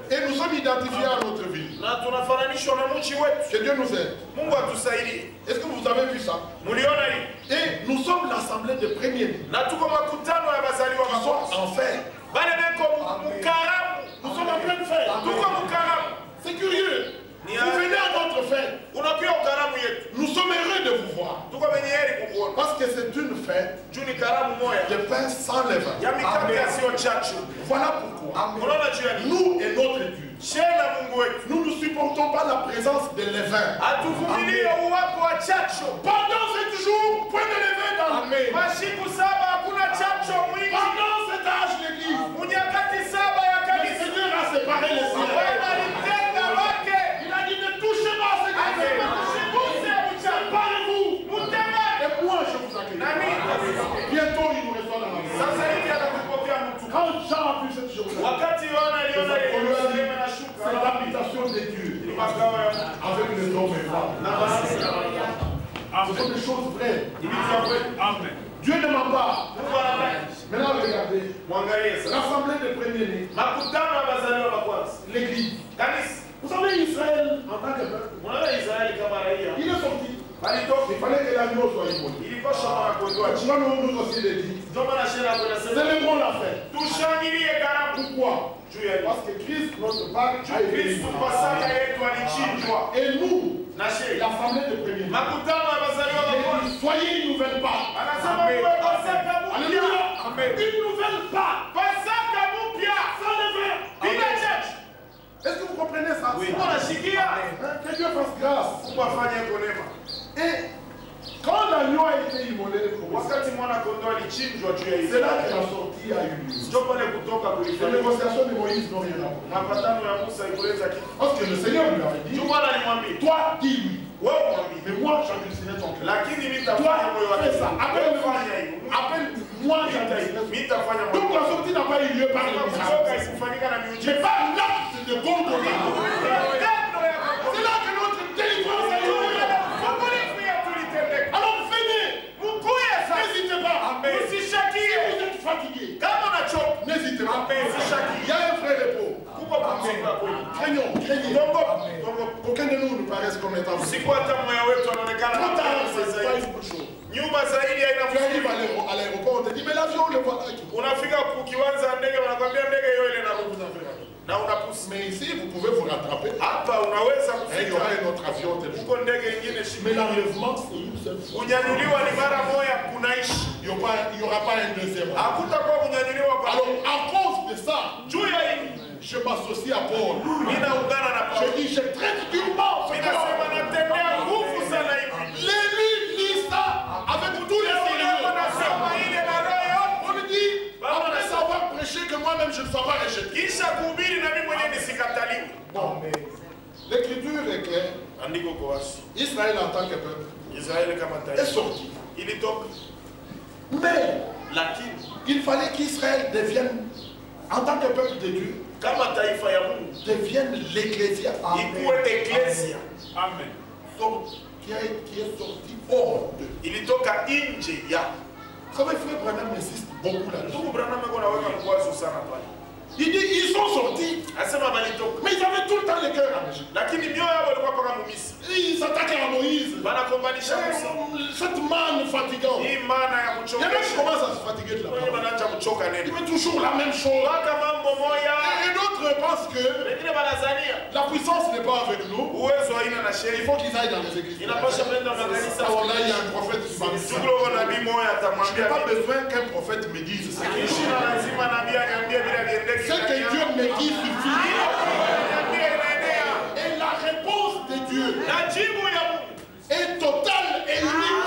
Speaker 1: Et nous sommes identifiés à notre ville.
Speaker 2: Na tunafananishwa na mchi wetu.
Speaker 1: Que Dieu nous aide.
Speaker 2: Mungu atusaidie.
Speaker 1: Est-ce que vous avez vu ça?
Speaker 2: Muliona hii?
Speaker 1: Et nous sommes l'assemblée des premiers
Speaker 2: Na tuko makutano ya bazaliwa
Speaker 1: qui sont
Speaker 2: makwanza.
Speaker 1: en fait.
Speaker 2: Bale beko mukaramu.
Speaker 1: Nous sommes en pleine fête.
Speaker 2: Tuko mukaramu.
Speaker 1: C'est curieux. Vous venez à notre fête.
Speaker 2: Unakuwa ukaramu yetu.
Speaker 1: Nous sommes heureux de vous voir.
Speaker 2: Tuko wenye heri kukuona.
Speaker 1: Parce que c'est une fête
Speaker 2: Juu ni karamu moya.
Speaker 1: de pain sans levain.
Speaker 2: Ya mikate yasiyo chachu.
Speaker 1: Voilà pourquoi
Speaker 2: Unaona juu ya nini?
Speaker 1: nous et notre Dieu,
Speaker 2: Shela Mungu wetu.
Speaker 1: nous ne supportons pas la présence de levain.
Speaker 2: Atuvumilie uwapo wa chacho.
Speaker 1: Pendant 7 jours, point de levain dans le main.
Speaker 2: Mashiku saba hakuna chacho mwingi.
Speaker 1: Pendant cet âge, l'église,
Speaker 2: Munyakati saba ya
Speaker 1: le
Speaker 2: kanisa.
Speaker 1: Seigneur a séparé les
Speaker 2: Bwana
Speaker 1: cieux.
Speaker 2: alitenga wake.
Speaker 1: Il a dit ne touchez pas à ce que
Speaker 2: Asema tusiguse uchafu.
Speaker 1: séparez-vous.
Speaker 2: Mutenge.
Speaker 1: Et moi, je vous accueille.
Speaker 2: Nami.
Speaker 1: Bientôt, il nous reçoit dans la maison.
Speaker 2: Sasa hivi atakupokea mtu.
Speaker 1: Quand Jean a vu cette chose,
Speaker 2: Wakati Yohana aliona Yerusalemu
Speaker 1: c'est
Speaker 2: inashuka.
Speaker 1: l'habitation de Dieu
Speaker 2: Ni makao ya Mungu.
Speaker 1: avec les hommes et femmes.
Speaker 2: Na basi na wanadamu.
Speaker 1: Ce sont des choses vraies.
Speaker 2: Ni vitu vya kweli.
Speaker 3: Amen.
Speaker 1: Dieu ne ment pas.
Speaker 2: Mungu anadai.
Speaker 1: Maintenant, regardez.
Speaker 2: Mwangalie sasa.
Speaker 1: L'assemblée des premiers-nés,
Speaker 2: Makutano ya bazaliwa wa kwanza.
Speaker 1: l'église.
Speaker 2: Kanisa.
Speaker 1: Vous savez, Israël, en tant que peuple,
Speaker 2: Unaona Israeli kama raia.
Speaker 1: il est sorti.
Speaker 2: Alitoka.
Speaker 1: Il fallait que l'agneau soit immolé.
Speaker 2: Ilipaswa mwana kondoo.
Speaker 1: Tu vois, nous aussi, l'église.
Speaker 2: Ndio maana shera kwa nasema
Speaker 1: Célébrons la fête.
Speaker 2: tushangilie karamu.
Speaker 1: Pourquoi?
Speaker 2: Juu ya
Speaker 1: Parce que Christ, notre Pâque, a été
Speaker 2: Kristo Pasaka yetu alichinjwa.
Speaker 1: Et nous,
Speaker 2: Na sheri.
Speaker 1: l'assemblée des premiers-nés,
Speaker 2: Makutano ya bazaliwa wa
Speaker 1: il
Speaker 2: kwanza.
Speaker 1: dit, soyez une nouvelle Pâque.
Speaker 2: Anasema muwe Pasaka mpya.
Speaker 1: Alléluia.
Speaker 2: Amen.
Speaker 1: Une nouvelle Pâque.
Speaker 2: Pasaka mpya.
Speaker 1: Sans levain.
Speaker 2: Bila chachu.
Speaker 1: Est-ce que vous comprenez ça?
Speaker 2: Mungu anashikia.
Speaker 1: Hein? Que Dieu fasse grâce.
Speaker 2: Mungu afanye konema.
Speaker 1: Et quand l'agneau a été immolé,
Speaker 2: Wakati mwana kondoo alichinjwa juu ya
Speaker 1: c'est là
Speaker 2: Israeli.
Speaker 1: que la sortie a eu lieu.
Speaker 2: Ndio pale kutoka
Speaker 1: Les
Speaker 2: kulifanya.
Speaker 1: négociations de Moïse n'ont rien à voir.
Speaker 2: Mapatano ya Musa ikuleza kitu.
Speaker 1: Parce que le Seigneur lui avait dit,
Speaker 2: Ndio Bwana alimwambia,
Speaker 1: toi dis oui,
Speaker 2: wewe mwambie.
Speaker 1: mais moi j'endurcirai ton cœur.
Speaker 2: Lakini
Speaker 1: Toi
Speaker 2: nitafanya moyo wake.
Speaker 1: fais ça,
Speaker 2: Fanya hivyo.
Speaker 1: appelle-moi j'endurcirai ton cœur.
Speaker 2: Nitafanya moyo
Speaker 1: Donc la sortie n'a pas eu lieu par les
Speaker 2: kutoka
Speaker 1: miracles.
Speaker 2: isifanyika na
Speaker 1: Mais
Speaker 2: miujiza.
Speaker 1: par l'acte de Golgotha.
Speaker 2: Tendo ya
Speaker 1: C'est là que notre délivrance a eu lieu.
Speaker 2: Mungu yetu litendeka.
Speaker 1: Alors venez,
Speaker 2: Mkuye sasa.
Speaker 1: n'hésitez pas.
Speaker 2: Usishakie.
Speaker 1: Si vous êtes fatigué,
Speaker 2: Kama unachoka.
Speaker 1: n'hésitez pas.
Speaker 2: Usishakie.
Speaker 1: Il y a un vrai repos.
Speaker 2: Kuko kupumzika kweli.
Speaker 1: Craignons, craignez.
Speaker 2: Tongo. Tongo.
Speaker 1: Aucun de nous ne paraisse comme étant fou.
Speaker 2: Siku hata moyo wetu anaonekana
Speaker 1: Trop tard,
Speaker 2: kama
Speaker 1: c'est pas
Speaker 2: zaidi.
Speaker 1: une bonne chose.
Speaker 2: Nyuma zaidi haina
Speaker 1: Tu arrives
Speaker 2: mfumo.
Speaker 1: à l'aéroport, on te dit, mais l'avion, le voilà.
Speaker 2: Unafika kiwanja ndege wanakwambia ndege hiyo ile inarudi na unapusi.
Speaker 1: Mais ici, vous pouvez vous rattraper.
Speaker 2: Hapa unaweza
Speaker 1: Et il y aura
Speaker 2: kufika.
Speaker 1: un autre avion tel jour.
Speaker 2: Huko ndege nyingine
Speaker 1: Mais
Speaker 2: shimila.
Speaker 1: l'enlèvement, c'est une seule fois.
Speaker 2: Kunyanyuliwa ni mara moja kunaishi.
Speaker 1: Il n'y aura pas un deuxième.
Speaker 2: Hakutakuwa kunyanyuliwa kwa
Speaker 1: Alors, à cause de ça,
Speaker 2: juu ya hili.
Speaker 1: je m'associe à Paul.
Speaker 2: Ninaungana na
Speaker 1: Je
Speaker 2: Paulo.
Speaker 1: dis, je traite durement. ce
Speaker 2: Ninasema
Speaker 1: corps.
Speaker 2: natendea nguvu sana hivi.
Speaker 1: L'élu lit ça avec tous les
Speaker 2: Leo
Speaker 1: sérieux.
Speaker 2: nasema ile na roho yote
Speaker 1: kisha kuhubiri na mimi mwenyewe nisikataliwe.
Speaker 2: Bon, mais l'écriture est claire.
Speaker 1: Andiko kwa wazi.
Speaker 2: Israël en tant que peuple
Speaker 1: Israeli kama taifa
Speaker 2: est sorti.
Speaker 1: ilitoka.
Speaker 2: Mais
Speaker 1: Lakini
Speaker 2: il fallait qu'Israël devienne, en tant que peuple de Dieu,
Speaker 1: kama taifa ya Mungu
Speaker 2: devienne l'ecclésia.
Speaker 1: ikuwe eklesia. Amen.
Speaker 2: Qui est sorti hors d'eux.
Speaker 1: Ilitoka nje ya.
Speaker 2: Vous savez, frère Branham insiste beaucoup là-dessus.
Speaker 1: Ndugu Branham anaweka mkwazo sana pale.
Speaker 2: Il dit, ils sont sortis,
Speaker 1: Asema balitoka.
Speaker 2: mais ils avaient tout le temps le cœur en Égypte.
Speaker 1: Lakini mioyo yao ilikuwa paka mumisi.
Speaker 2: Ils s'attaquaient à Moïse.
Speaker 1: Banakombanisha Musa.
Speaker 2: Cette manne fatigante.
Speaker 1: Hii maana ya
Speaker 2: Il y en a qui
Speaker 1: kuchokesha.
Speaker 2: commencent à se fatiguer de la
Speaker 1: Wenye
Speaker 2: parole.
Speaker 1: banaanza kuchoka
Speaker 2: Il
Speaker 1: neno.
Speaker 2: fait toujours la même chose.
Speaker 1: Waka mambo moya.
Speaker 2: Et d'autres pensent que
Speaker 1: Wengine banazania
Speaker 2: la puissance n'est pas avec nous.
Speaker 1: uwezo haina na
Speaker 2: Il
Speaker 1: sheria.
Speaker 2: faut qu'ils aillent dans les églises.
Speaker 1: Inapasha kwenda makanisa.
Speaker 2: Alors là, il y a un prophète qui va me dire.
Speaker 1: Shughuli wa nabii moya
Speaker 2: Je
Speaker 1: atamwambia
Speaker 2: n'ai pas
Speaker 1: nini?
Speaker 2: besoin qu'un prophète me dise ça.
Speaker 1: Kishina lazima nabii aniambie bila viendeke.
Speaker 2: Ce que Dieu me dit suffit.
Speaker 1: Aniambie inaenea.
Speaker 2: Et la réponse de Dieu
Speaker 1: Na jibu ya Mungu.
Speaker 2: est totale et unique.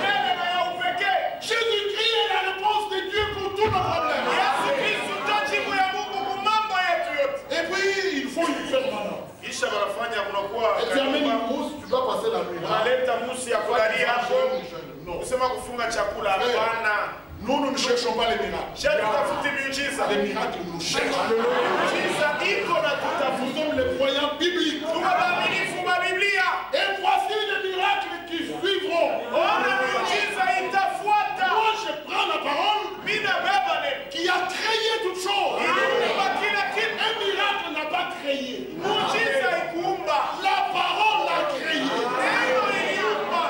Speaker 1: Tena na ya upekee.
Speaker 2: Jésus-Christ est la réponse de Dieu pour tous nos problèmes.
Speaker 1: Yesu Kristo ndio jibu ya Mungu kwa mambo yetu yote.
Speaker 2: Et puis, il faut une permanence.
Speaker 1: Kisha wanafanya kunakuwa
Speaker 2: Et tu amènes une mousse, tu dois passer la nuit là.
Speaker 1: unaleta musi ya kulalia hapo.
Speaker 2: Non.
Speaker 1: Kusema kufunga chakula hapana.
Speaker 2: Nous, nous ne cherchons pas les miracles.
Speaker 1: Shati tafuti miujiza.
Speaker 2: Les miracles nous cherchent.
Speaker 1: Miujiza iko na
Speaker 2: Nous
Speaker 1: tutafuta.
Speaker 2: sommes les croyants bibliques.
Speaker 1: Tuko waaminifu wa Biblia.
Speaker 2: Et voici les miracles qui suivront.
Speaker 1: Ona miujiza itafuata.
Speaker 2: Moi, je prends la parole
Speaker 1: Mina baba neno.
Speaker 2: qui a créé toutes choses.
Speaker 1: Iliumba kila kitu.
Speaker 2: Un miracle n'a pas créé.
Speaker 1: Muujiza ikuumba.
Speaker 2: La parole l'a créé.
Speaker 1: Neno iliumba.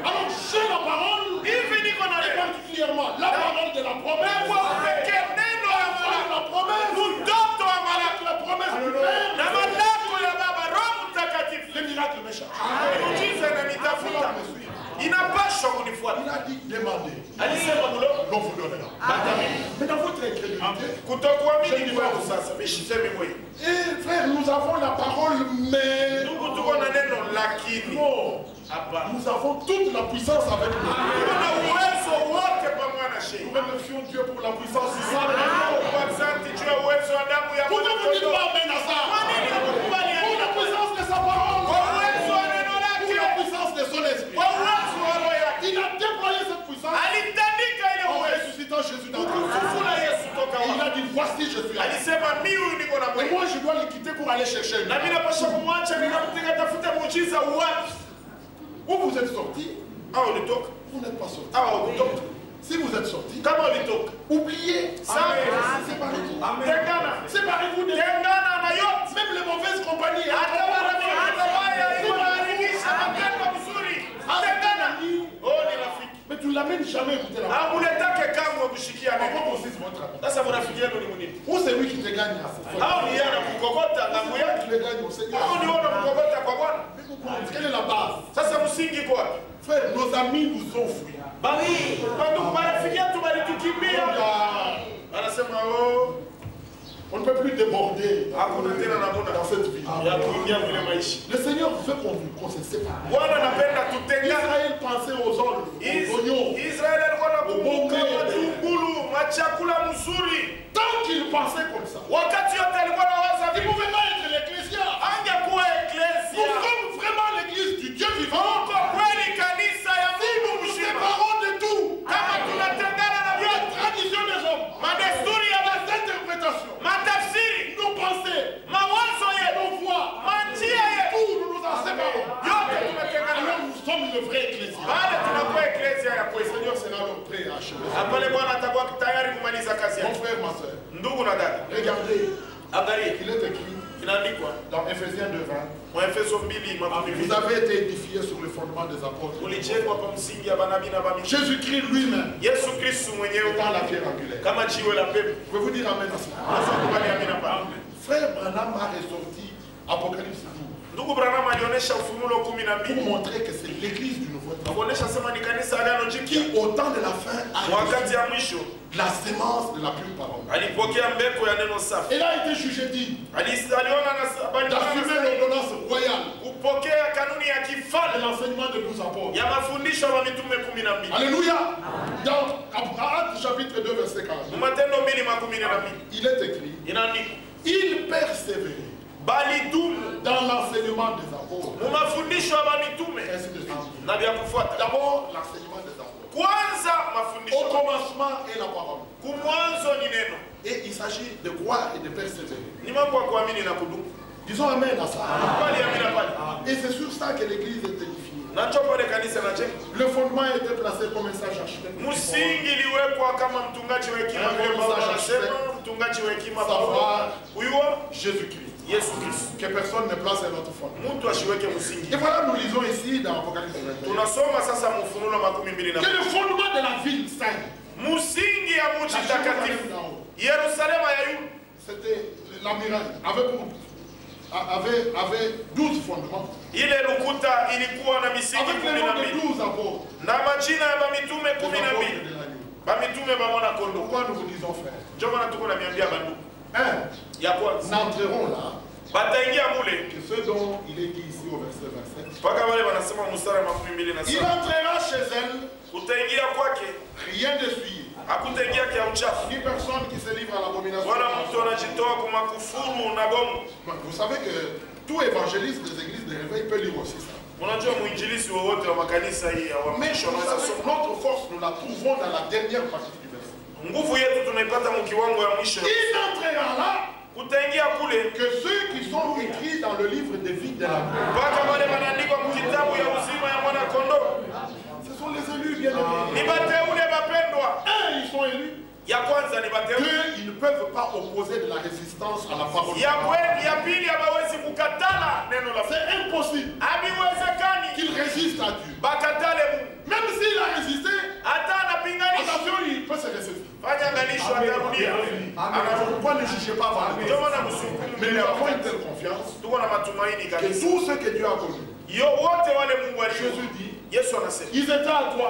Speaker 2: Alors, j'ai la parole,
Speaker 1: Hivi niko na
Speaker 2: et
Speaker 1: neno.
Speaker 2: particulièrement la parole de la promesse.
Speaker 1: Kwa upekee neno ya
Speaker 2: Avec
Speaker 1: Mungu.
Speaker 2: la promesse.
Speaker 1: Mtoto wa
Speaker 2: Avec
Speaker 1: malaki.
Speaker 2: la promesse du Père.
Speaker 1: Na malako ya baba Roho Mtakatifu.
Speaker 2: Les miracles me cherchent.
Speaker 1: Muujiza inanitafuta.
Speaker 2: Me suivre.
Speaker 1: Inapaswa kunifuata.
Speaker 2: Il a dit demandez.
Speaker 1: Alisema mulo.
Speaker 2: L'on vous donnera. Mais dans votre incrédulité,
Speaker 1: Kutokuamini kwangu sasa. Mishisemi mwe.
Speaker 2: et frère, nous avons la parole, mais
Speaker 1: Ndugu tuko na neno lakini.
Speaker 2: non,
Speaker 1: Hapa.
Speaker 2: nous avons toute la puissance avec nous.
Speaker 1: Kuna uwezo wote pamoja na
Speaker 2: Nous
Speaker 1: sheria.
Speaker 2: remercions Dieu pour la puissance du sang.
Speaker 1: Kwa asante juu ya uwezo wa damu ya
Speaker 2: Pourquoi vous ne dites
Speaker 1: Mungu.
Speaker 2: pas amen à ça?
Speaker 1: Kwa nini hakukubali
Speaker 2: Pour la puissance de sa
Speaker 1: kwa
Speaker 2: parole,
Speaker 1: uwezo wa neno
Speaker 2: pour la
Speaker 1: lake?
Speaker 2: puissance de son esprit.
Speaker 1: Kwa uwezo wa roho yake.
Speaker 2: Il a déployé cette puissance
Speaker 1: Alitandika ile
Speaker 2: en
Speaker 1: uwezo.
Speaker 2: ressuscitant Jésus d'entre eux.
Speaker 1: Kufufula Yesu toka
Speaker 2: Et il
Speaker 1: wapi?
Speaker 2: a dit voici je suis là.
Speaker 1: Alisema mimi huyu niko na
Speaker 2: Et
Speaker 1: mwewe.
Speaker 2: moi je dois le quitter pour aller chercher.
Speaker 1: Na mimi napaswa kumwacha nikampiga tafuta muujiza wapi?
Speaker 2: Où vous êtes sortis,
Speaker 1: Au ulitoka.
Speaker 2: vous n'êtes pas sortis.
Speaker 1: Au kutoka.
Speaker 2: Si vous êtes sortis,
Speaker 1: Kama ulitoka.
Speaker 2: oubliez. Séparez-vous.
Speaker 1: Tengana.
Speaker 2: Séparez-vous de
Speaker 1: Tengana na yote.
Speaker 2: même les mauvaises compagnies.
Speaker 1: Hata marafiki wabaya wanaharibisha matendo mzuri. Tengana. Oh ni rafiki.
Speaker 2: Mais tu ne l'amènes jamais écouter la parole.
Speaker 1: Hamuletake kamwe kushikia
Speaker 2: Pourquoi
Speaker 1: neno.
Speaker 2: consiste votre ami?
Speaker 1: Sasa marafiki yenu ni munini?
Speaker 2: Ou c'est lui qui te gagne à cette fois.
Speaker 1: Hao ni yana kukokota ngambo yake.
Speaker 2: Tu le gagnes au Seigneur.
Speaker 1: Hao ni wana kukokota kwa Bwana.
Speaker 2: Mais pourquoi? Quelle est la base?
Speaker 1: Sasa msingi kwa wapi?
Speaker 2: Frère, nos amis nous ont fui.
Speaker 1: Bali ndugu marafiki yetu walitukimbia. Anasema oh
Speaker 2: On ne peut plus déborder
Speaker 1: hakuna tena namuna
Speaker 2: dans cette vie.
Speaker 1: ya kuingia kwenye maisha.
Speaker 2: Le Seigneur veut qu'on se sépare.
Speaker 1: Bwana anapenda tutengane.
Speaker 2: Israël pensait aux oignons.
Speaker 1: Israeli alikuwa anakumbuka matungulu, machakula mzuri.
Speaker 2: Tant qu'il pensait comme ça,
Speaker 1: Wakati yote alikuwa anawaza
Speaker 2: il ne
Speaker 1: vipi?
Speaker 2: pouvait pas être l'ecclésia.
Speaker 1: Angekuwa
Speaker 2: Nous
Speaker 1: eklesia.
Speaker 2: sommes vraiment l'église du Dieu vivant.
Speaker 1: Kwa kweli kanisa ya
Speaker 2: Si
Speaker 1: Mungu
Speaker 2: nous nous
Speaker 1: mzima.
Speaker 2: séparons de tout,
Speaker 1: Kama tunatengana na
Speaker 2: la
Speaker 1: vyote,
Speaker 2: tradition des hommes,
Speaker 1: madesturi ya
Speaker 2: les interprétations,
Speaker 1: matafsiri,
Speaker 2: nos pensées,
Speaker 1: mawazo yetu,
Speaker 2: nos voix,
Speaker 1: manjia yetu,
Speaker 2: tout nous nous en séparons.
Speaker 1: yote tunatengana.
Speaker 2: Alors nous sommes le vrai ecclésia.
Speaker 1: Pale tunakuwa eklesia ya
Speaker 2: Le
Speaker 1: kweli.
Speaker 2: Seigneur sera donc prêt à achever.
Speaker 1: Na pale Bwana atakuwa tayari kumaliza kazi
Speaker 2: Mon
Speaker 1: yake.
Speaker 2: frère, ma soeur,
Speaker 1: Ndugu na dada,
Speaker 2: regardez,
Speaker 1: angalia
Speaker 2: il est écrit
Speaker 1: inaandikwa
Speaker 2: dans Ephésiens 2:20.
Speaker 1: Waefeso 2:20.
Speaker 2: Vous avez été édifiés sur le fondement des apôtres.
Speaker 1: Ulijengwa kwa msingi ya manabii na mitume.
Speaker 2: Jésus-Christ lui-même
Speaker 1: Yesu Kristo mwenyewe
Speaker 2: étant la pierre angulaire.
Speaker 1: kama jiwe la pepe.
Speaker 2: Pouvez-vous dire amen à cela?
Speaker 1: Nasokubali amina pa.
Speaker 2: Frère Branham a ressorti Apocalypse 12
Speaker 1: Ndugu Branham alionyesha Ufunuo
Speaker 2: pour
Speaker 1: 12
Speaker 2: montrer que c'est l'église du Nouveau Testament
Speaker 1: kuonyesha sema ni kanisa agano jipya.
Speaker 2: qui, au temps de la fin, a
Speaker 1: Wakati
Speaker 2: reçu
Speaker 1: ya mwisho
Speaker 2: la sémence de la pure parole.
Speaker 1: alipokea mbeko ya neno safi.
Speaker 2: Elle a été jugée digne
Speaker 1: Aliona
Speaker 2: d'assumer l'ordonnance royale
Speaker 1: kupokea kanuni ya
Speaker 2: de
Speaker 1: kifalme
Speaker 2: l'enseignement de 12 apôtres.
Speaker 1: ya mafundisho ya mitume 12.
Speaker 2: Alléluia. Dans Actes chapitre 2 verset 40,
Speaker 1: Matendo 2:12
Speaker 2: il est écrit,
Speaker 1: inaandikwa Ils persévéraient dans l'enseignement des apôtres. Ainsi de suite. D'abord, l'enseignement des apôtres. Au commencement est la parole. Et il s'agit de croire et de persévérer. Disons amen à ça. Et c'est sur ça que l'église est édifiée. Le fondement a été placé comme un sage architecte. Savoir Jésus-Christ. Que personne ne place un autre fondement. Et voilà, nous lisons ici dans Apocalypse 21. Que le fondement de la ville sainte. C'était la muraille avait 12 fondements. Avec le nom de 12 apôtres. Pourquoi nous vous disons frère? N'entrerons là que ce dont il est dit ici au verset 27. Il entrera chez elle, rien de souillé. Ni personne qui se livre à l'abomination. Vous savez que tout évangéliste des églises de réveil peut lire aussi ça. Mais notre force, nous la trouvons dans la dernière partie du verset. Il n'entrera là que ceux qui sont écrits dans le livre des vies de la mort. Ce sont les élus bien aimés. Ils sont élus. Ils ne peuvent pas opposer de la résistance à la parole. C'est impossible qu'il résiste à Dieu. Même s'il a résisté, attention, il peut se résister. Pourquoi ne jugez pas avant le temps? Mais nous avons une telle confiance que tout ce que Dieu a connu, Jésus dit, ils étaient à toi.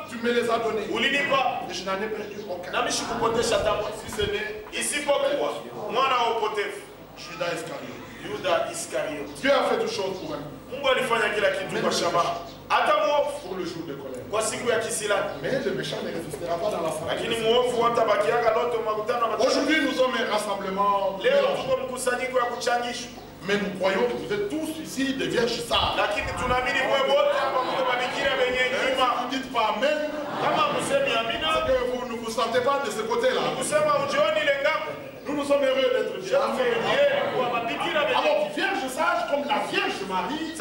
Speaker 1: Tu me les as donnés. Et je n'en ai perdu aucun. Si ce n'est Judas Iscariote. Dieu a fait toutes choses pour eux. Pour le jour de colère. Mais le méchant ne résistera pas dans la salle. Aujourd'hui, nous sommes un rassemblement. Mais nous croyons que vous êtes tous ici des vierges sages. Vous dites pas amen. C'est que vous ne vous sentez pas de ce côté-là. Nous sommes heureux d'être vierges. Alors, vierge sage comme la Vierge Marie.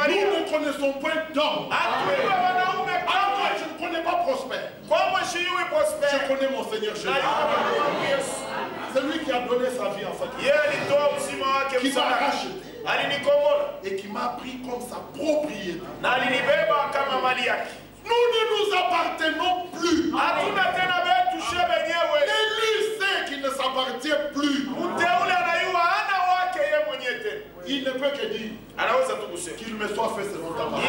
Speaker 1: Nous ne connaissons point d'homme. Je ne connais pas Prospère. Je connais mon Seigneur Jésus. C'est lui qui a donné sa vie en sacrifice. Qui m'a racheté. Et qui m'a pris comme sa propriété. Nous ne nous appartenons plus. L'élu sait qu'il ne s'appartient plus. Il ne peut que dire qu'il me soit fait selon ta parole.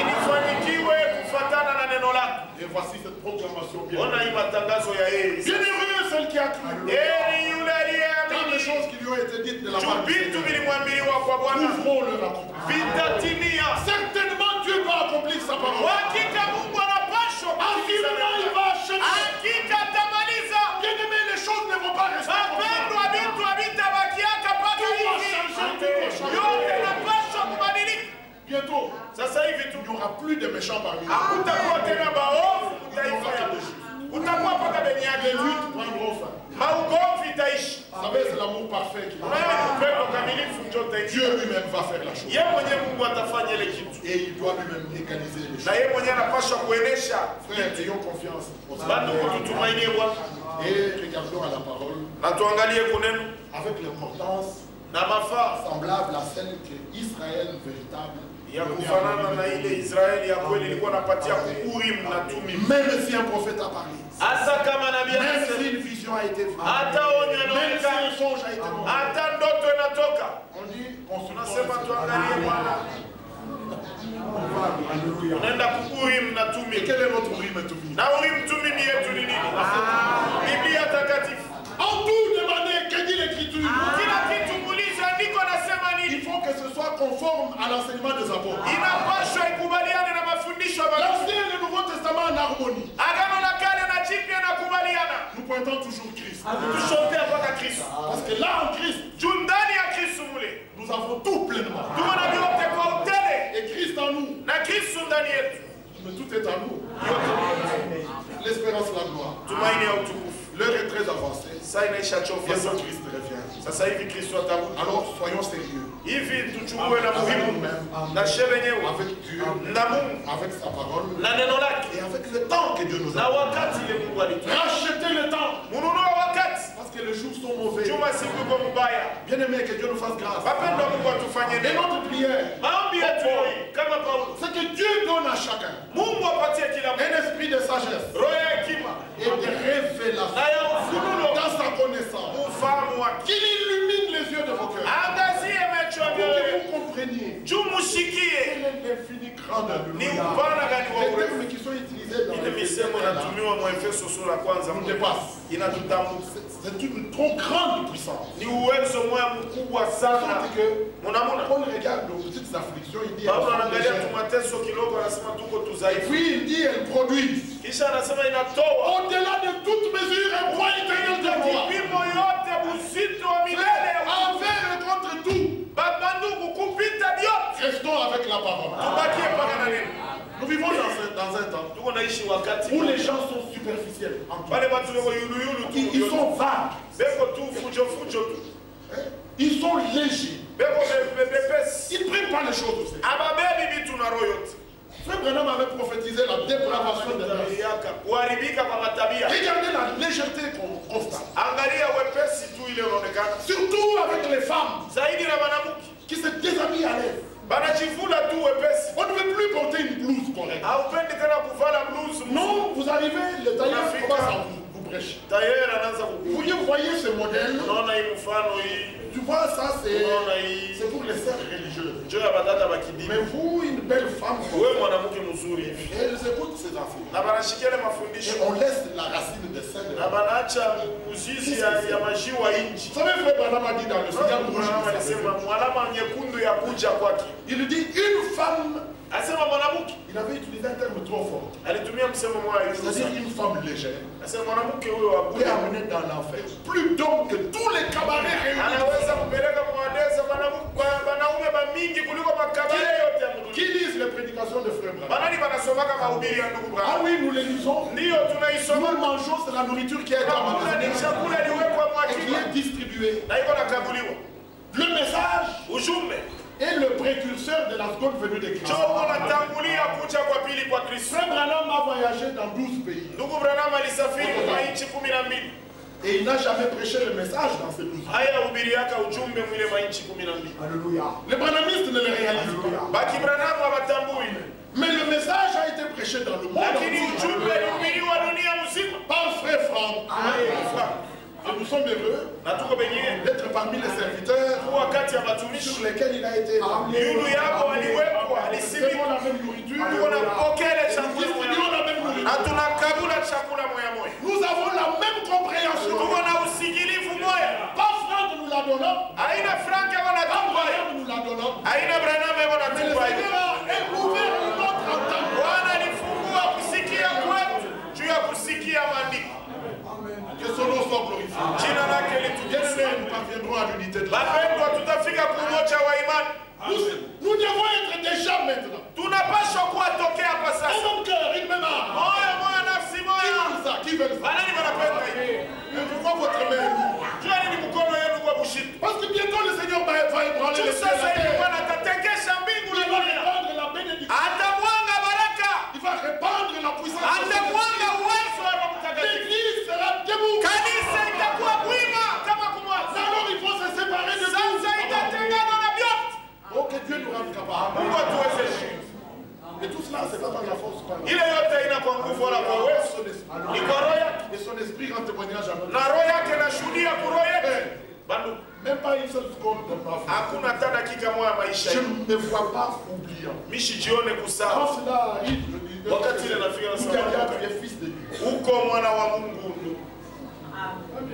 Speaker 1: Et voici cette proclamation bien. Bienheureux celle qui a cru. Tant de choses qui lui ont été dites de la part du Seigneur. Ouvrons le accomplissement. Certainement Dieu va accomplir sa parole. Il va acheter. Bien-aimé, les choses ne vont pas rester comme ça. Bientôt, il n'y aura plus de méchants parmi nous. Les luttes prendront fin. Vous savez, c'est l'amour parfait qui va. Dieu lui-même va faire la chose. Et il doit lui-même égaliser les choses. Frère, ayons confiance. Et regardons à la parole avec l'importance semblable à celle que Israël véritable. Même si un prophète a parlé, même si une vision a été vue, même si un songe a été montré, on dit et quel est notre Urim et Tumim? En tout demandez, que dit l'Écriture? Il faut que ce soit conforme à l'enseignement des apôtres. L'Ancien et le Nouveau Testament en harmonie. Nous pointons toujours Christ.
Speaker 2: Tuchonte mpaka Kristo.
Speaker 1: Parce que là en Christ,
Speaker 2: Juu ndani ya Kristo mule.
Speaker 1: nous avons tout pleinement.
Speaker 2: Tuko na vyote kwa utele.
Speaker 1: Et Christ en nous.
Speaker 2: Na Kristo ndani yetu.
Speaker 1: Mais tout est en nous. L'espérance, la gloire.
Speaker 2: Tumaini ya utukufu.
Speaker 1: L'heure est très avancée.
Speaker 2: Sasa inaisha chofu.
Speaker 1: Bientôt Christ revient.
Speaker 2: Sasa hivi Kristo atarudi.
Speaker 1: Alors soyons sérieux.
Speaker 2: Hivi tuchukue na muhimu na sherehe yenyewe
Speaker 1: avec Dieu,
Speaker 2: na Mungu
Speaker 1: avec sa parole
Speaker 2: na neno lake
Speaker 1: et avec le temps que Dieu nous
Speaker 2: na
Speaker 1: a.
Speaker 2: wakati ile Mungu alitupa.
Speaker 1: Rachetez le temps.
Speaker 2: Mununue wakati.
Speaker 1: Parce que les jours sont mauvais.
Speaker 2: Juma siku iko mbaya.
Speaker 1: Bien aimé, que Dieu nous fasse grâce.
Speaker 2: Wapendwa, Mungu atufanye
Speaker 1: Et
Speaker 2: neno.
Speaker 1: notre prière,
Speaker 2: Maombi yetu kama Paulo.
Speaker 1: c'est que Dieu donne à chacun
Speaker 2: Mungu apatie kila mtu
Speaker 1: un esprit de sagesse
Speaker 2: roho ya hekima
Speaker 1: et de révélation
Speaker 2: na ya ufunuo
Speaker 1: dans sa connaissance.
Speaker 2: ufahamu wake.
Speaker 1: Qu'il illumine les yeux de vos cœurs.
Speaker 2: Angazie macho
Speaker 1: Pour que
Speaker 2: yako.
Speaker 1: vous compreniez
Speaker 2: Juu mushikie
Speaker 1: quel est l'infini grandeur de
Speaker 2: ni
Speaker 1: Dieu.
Speaker 2: upana gani wa
Speaker 1: Les
Speaker 2: urefu.
Speaker 1: termes qui sont utilisés dans
Speaker 2: Ile misemo inatumiwa mu Efeso sura ya kwanza
Speaker 1: nous dépassent.
Speaker 2: inatutambua.
Speaker 1: C'est une trop grande puissance.
Speaker 2: Ni uwezo moya mkubwa sana.
Speaker 1: C'est que
Speaker 2: Munamuna
Speaker 1: Paul regarde nos petites afflictions, il dit
Speaker 2: Paulo
Speaker 1: elles sont
Speaker 2: anaangalia
Speaker 1: légères.
Speaker 2: tumateso kidogo, anasema tuko
Speaker 1: Et
Speaker 2: tudhaifu.
Speaker 1: puis il dit elles produisent
Speaker 2: Kisha anasema inatoa
Speaker 1: au-delà de toute mesure un poids éternel de gloire.
Speaker 2: kipimo yote uzito wa milele ya
Speaker 1: Envers et contre tout,
Speaker 2: baba ndugu kupita vyote.
Speaker 1: restons avec la parole.
Speaker 2: Tubakie mpaka na neno.
Speaker 1: Nous vivons dans un temps
Speaker 2: Tuko naishi wakati
Speaker 1: où les gens sont superficiels. en tout.
Speaker 2: wale watu wako yuluyulu tu.
Speaker 1: Ils sont vagues.
Speaker 2: Beko tu fujo fujo tu.
Speaker 1: Ils sont légers.
Speaker 2: Beko bepesi.
Speaker 1: Ils ne prennent pas les choses au sérieux.
Speaker 2: Ababebi vitu na roho yote.
Speaker 1: Frère Branham avait prophétisé la dépravation des mœurs.
Speaker 2: Kuharibika kwa matabia.
Speaker 1: Regardez la légèreté qu'on constate.
Speaker 2: Angalia wepesi tu ile unaonekana.
Speaker 1: Surtout avec les femmes
Speaker 2: Zaidi na wanawake.
Speaker 1: qui se déshabillent à l'aise.
Speaker 2: Banajivula tu wepesi.
Speaker 1: On ne veut plus porter une blouse correcte.
Speaker 2: Haupendi tena kuvala blues.
Speaker 1: Non, vous arrivez, le tailleur
Speaker 2: Africain.
Speaker 1: commence à vous brèche.
Speaker 2: Tayari anaanza kukuja.
Speaker 1: Vous voyez ce modèle,
Speaker 2: Unaona hii mfano hii.
Speaker 1: tu vois ça,
Speaker 2: Unaona hii.
Speaker 1: c'est pour les sœurs religieuses.
Speaker 2: Njoo ya badada wa kidini.
Speaker 1: Mais vous, une belle femme,
Speaker 2: Wewe mwanamke mzuri hivi.
Speaker 1: elles écoutent ces enfants.
Speaker 2: Na banashikia ile
Speaker 1: Et
Speaker 2: mafundisho.
Speaker 1: on laisse la racine de sel.
Speaker 2: Na banaacha uzizi ya majiwa inji.
Speaker 1: Vous savez, frère Branham a dit dans le Seigneur rouge,
Speaker 2: Mwanamke alisema mwalama nyekundu ya kuja kwake.
Speaker 1: il dit une femme,
Speaker 2: Asema mwanamke
Speaker 1: il avait utilisé un terme trop fort.
Speaker 2: alitumia msemo mmoja hivi.
Speaker 1: C'est-à-dire une femme légère.
Speaker 2: Asema mwanamke huyo wa
Speaker 1: Qui est
Speaker 2: kuja
Speaker 1: amenée dans l'enfer. Plus d'hommes que tous les cabarets réunis.
Speaker 2: anaweza kupeleka mwadesa wanaume mingi kuliko makabila yote ya
Speaker 1: Qui
Speaker 2: dunia.
Speaker 1: lisent les prédications de frère Branham?
Speaker 2: Banani banasomaka mahubiri ya ndugu
Speaker 1: Ah
Speaker 2: Branham.
Speaker 1: oui, nous les lisons.
Speaker 2: Ndio tunaisoma.
Speaker 1: Nous mangeons, c'est la nourriture qui est
Speaker 2: Hakuna ni
Speaker 1: emmagasinée
Speaker 2: chakula iliwekwa
Speaker 1: et qui
Speaker 2: mwakika
Speaker 1: est distribuée.
Speaker 2: na iko nakaguliwa.
Speaker 1: Le message
Speaker 2: Ujumbe
Speaker 1: est le précurseur de la seconde venue de Christ.
Speaker 2: njoo unatangulia kuja kwa pili kwa Kristo.
Speaker 1: Frère Branham a voyagé dans 12 pays
Speaker 2: Ndugu Branham alisafiri kwa nchi 12.
Speaker 1: et il n'a jamais prêché le message dans ces 12 pays.
Speaker 2: Haya hubiri yake ujumbe mwile wa nchi 12.
Speaker 1: Alléluia. Les branhamistes ne le réalisent pas.
Speaker 2: Baki Branham hawatambui.
Speaker 1: Mais le message a été prêché dans le monde
Speaker 2: Lakini
Speaker 1: entier
Speaker 2: ujumbe ulihubiriwa dunia mzima.
Speaker 1: par frère Franck. Et nous sommes heureux
Speaker 2: Na tuko benyewe
Speaker 1: d'être parmi les serviteurs
Speaker 2: kuwa kati ya watumishi.
Speaker 1: sur lesquels il a été amené.
Speaker 2: Yulu yako waliwekwa,
Speaker 1: Nous
Speaker 2: alisimikwa.
Speaker 1: avons la même nourriture.
Speaker 2: Tunapokea ile
Speaker 1: Nous
Speaker 2: chakula
Speaker 1: distribuons la
Speaker 2: moya.
Speaker 1: même
Speaker 2: Na
Speaker 1: nourriture.
Speaker 2: tunakabula chakula moya moya.
Speaker 1: Nous avons la même compréhension.
Speaker 2: Tuko na usikilivu moya.
Speaker 1: Pas Franck nous la donnons,
Speaker 2: Haina Frank yako na
Speaker 1: pas
Speaker 2: tupa.
Speaker 1: Branham nous la donnons.
Speaker 2: Haina Branham yako na
Speaker 1: Mais le
Speaker 2: tupa.
Speaker 1: Seigneur a ouvert notre entendement.
Speaker 2: Bwana alifungua kusikia kwetu juu ya kusikia maandiko.
Speaker 1: Que son nom soit glorifié.
Speaker 2: Jina lake
Speaker 1: Bien-aimés,
Speaker 2: litukuzwe.
Speaker 1: nous parviendrons à l'unité de la
Speaker 2: Wapendwa, tutafika kumoja wa imani.
Speaker 1: Nous devons être déjà maintenant.
Speaker 2: Tunapaswa kuwatokea hapa
Speaker 1: Un
Speaker 2: sasa.
Speaker 1: même cœur, une même âme.
Speaker 2: Moyo moyo, nafsi
Speaker 1: Qui
Speaker 2: moyo.
Speaker 1: veut ça? Qui veut ça?
Speaker 2: Banani wanapenda hivi?
Speaker 1: Mais pourquoi votre main est lourde?
Speaker 2: Jua nini mkono yenu kwa bushiti?
Speaker 1: Parce que bientôt le Seigneur va ébranler
Speaker 2: Juu
Speaker 1: les cieux et
Speaker 2: sasa
Speaker 1: la
Speaker 2: hivi
Speaker 1: terre.
Speaker 2: Bwana atatekesha mbingu na
Speaker 1: Il va
Speaker 2: dunia.
Speaker 1: répandre la bénédiction.
Speaker 2: Atamwanga baraka.
Speaker 1: Il va répandre la puissance. de son
Speaker 2: Atamwanga
Speaker 1: esprit.
Speaker 2: uwezo wa Roho Mtakatifu.
Speaker 1: L'église sera debout.
Speaker 2: Kanisa itakuwa wima kama kumwaza.
Speaker 1: Alors il faut se séparer de
Speaker 2: Sasa
Speaker 1: tout.
Speaker 2: itatengana na vyote.
Speaker 1: Oh, que Dieu nous rende capable.
Speaker 2: Mungu atuwezeshe.
Speaker 1: Et tout cela, c'est pas par la force. Par la
Speaker 2: Ile yote haina kwa nguvu wala kwa uwezo.
Speaker 1: son esprit.
Speaker 2: Ni kwa roho yake.
Speaker 1: Et son esprit rend témoignage à notre
Speaker 2: Na roho yake nashuhudia kwa roho yetu. Bandu,
Speaker 1: Même pas une seule seconde de ma vie.
Speaker 2: hakuna hata dakika moja maisha
Speaker 1: Je
Speaker 2: hii.
Speaker 1: ne me vois pas oubliant.
Speaker 2: Mishi jione
Speaker 1: Quand
Speaker 2: kusahau.
Speaker 1: cela arrive, je dis,
Speaker 2: Wakati ile nafika nasema,
Speaker 1: tu es fils de Dieu.
Speaker 2: Uko mwana wa Mungu.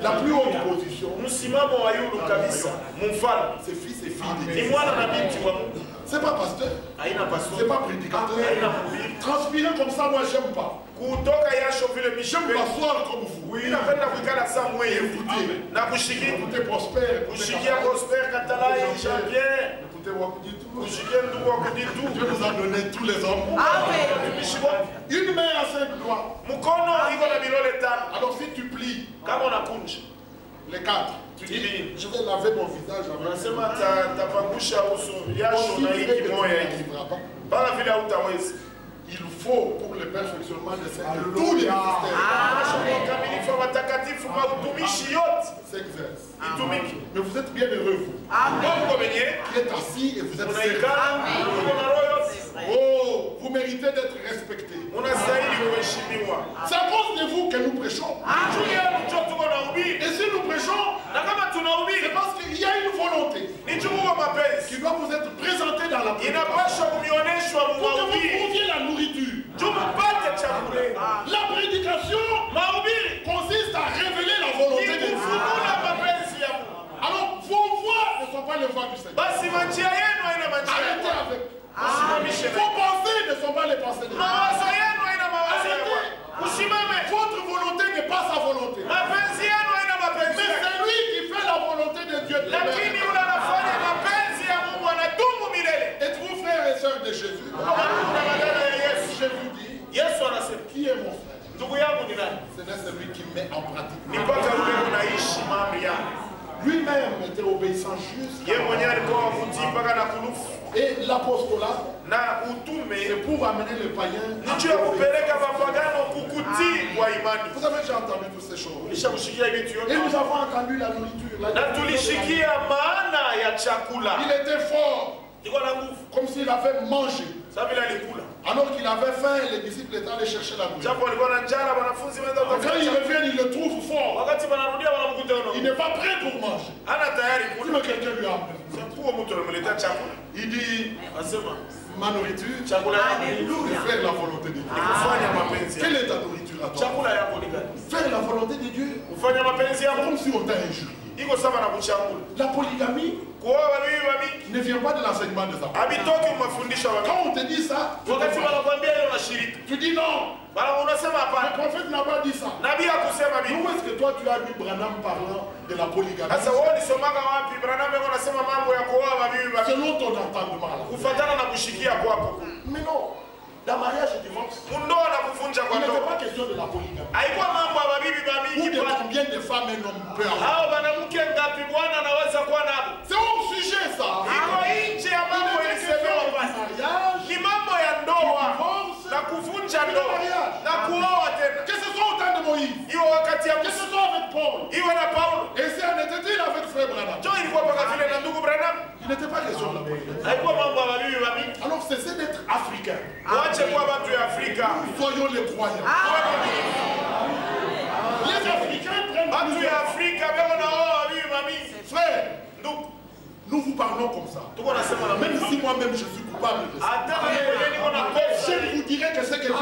Speaker 1: La plus haute position,
Speaker 2: Msimamo wa yulu kabisa. Mfalme.
Speaker 1: c'est fils et filles de
Speaker 2: Ni
Speaker 1: Dieu.
Speaker 2: mwana na binti wa Mungu.
Speaker 1: C'est pas pasteur,
Speaker 2: Haina
Speaker 1: c'est
Speaker 2: pastor.
Speaker 1: pas prédicateur.
Speaker 2: Haina mhubiri.
Speaker 1: Transpirer comme ça, moi j'aime pas.
Speaker 2: Kutoka yasho vile mishi.
Speaker 1: J'aime m'asseoir comme vous. Oui. Inapenda kuikala saa mwenye. Na kushiki.
Speaker 2: Écoutez Prosper.
Speaker 1: Kushikia Prosper, Katalai, Jean-Pierre.
Speaker 2: Écoutez Wakuditu.
Speaker 1: Kushikia Ndugu Wakuditu.
Speaker 2: Dieu nous a donné tous les hommes.
Speaker 1: Amen.
Speaker 2: Une main à 5 doigts.
Speaker 1: Mukono iko na bilole tano.
Speaker 2: Alors si tu plies.
Speaker 1: Kama unakunja.
Speaker 2: Les 4. Tu dis, je vais laver mon visage avec.
Speaker 1: Unasema tapangusha uso yasho na hiki moya hiki. Bala vile hautaweza.
Speaker 2: Il faut pour le perfectionnement de tous les ministères. S'exerce. Mais vous êtes bien heureux, vous. Qui êtes assis et vous êtes servis. Oh, vous méritez d'être respectés. C'est à cause de vous que nous prêchons. Et si nous prêchons, c'est parce qu'il y a une volonté qui doit vous être présentée dans la prédication. Pour que vous trouviez la nourriture. La prédication consiste à révéler la volonté de Dieu. Alors, vos voix ne sont pas les voix du Seigneur. Arrêtez avec. Vos pensées ne sont pas les pensées de Dieu. Arrêtez. Votre volonté n'est pas sa volonté. Mais c'est lui qui fait la volonté de Dieu. Êtes-vous frères et sœurs de Jésus? Je vous dis, qui est mon frère? Ce n'est celui qui met en pratique. Lui-même était obéissant juste. Et l'apostolat, c'est pour amener les païens. Vous avez déjà entendu toutes ces choses. Et nous avons entendu la nourriture. Il était fort. Comme s'il avait mangé. Alors qu'il avait faim, les disciples étaient allés chercher la nourriture. Quand ils reviennent, ils le trouvent fort. Il n'est pas prêt pour manger. Dis-moi, quelqu'un lui a amené. Il dit, ma nourriture, c'est faire la volonté de Dieu. Quelle est ta nourriture à toi? Faire la volonté de Dieu. Comme si on t'a injurié. La polygamie ne vient pas de l'enseignement des apôtres. Quand on te dit ça, tu dis non. Le prophète n'a pas dit ça. Où est-ce que toi tu as lu Branham parlant de la polygamie? Selon ton entendement. Mais non. Dans mariage et divorce, il n'était pas question de la polygamie. Ou de combien de femmes un homme peut avoir. C'est hors sujet ça. Il était question du mariage, que ce soit au temps de Moïse, que ce soit avec Paul, et si on était-il avec frère Branham, il n'était pas question de la polygamie. Alors cessez d'être africain. Soyons les croyants. Les Africains prennent frère, nous vous parlons comme ça. Même si moi-même je suis coupable de ça. Je vous dirai que c'est quelque chose.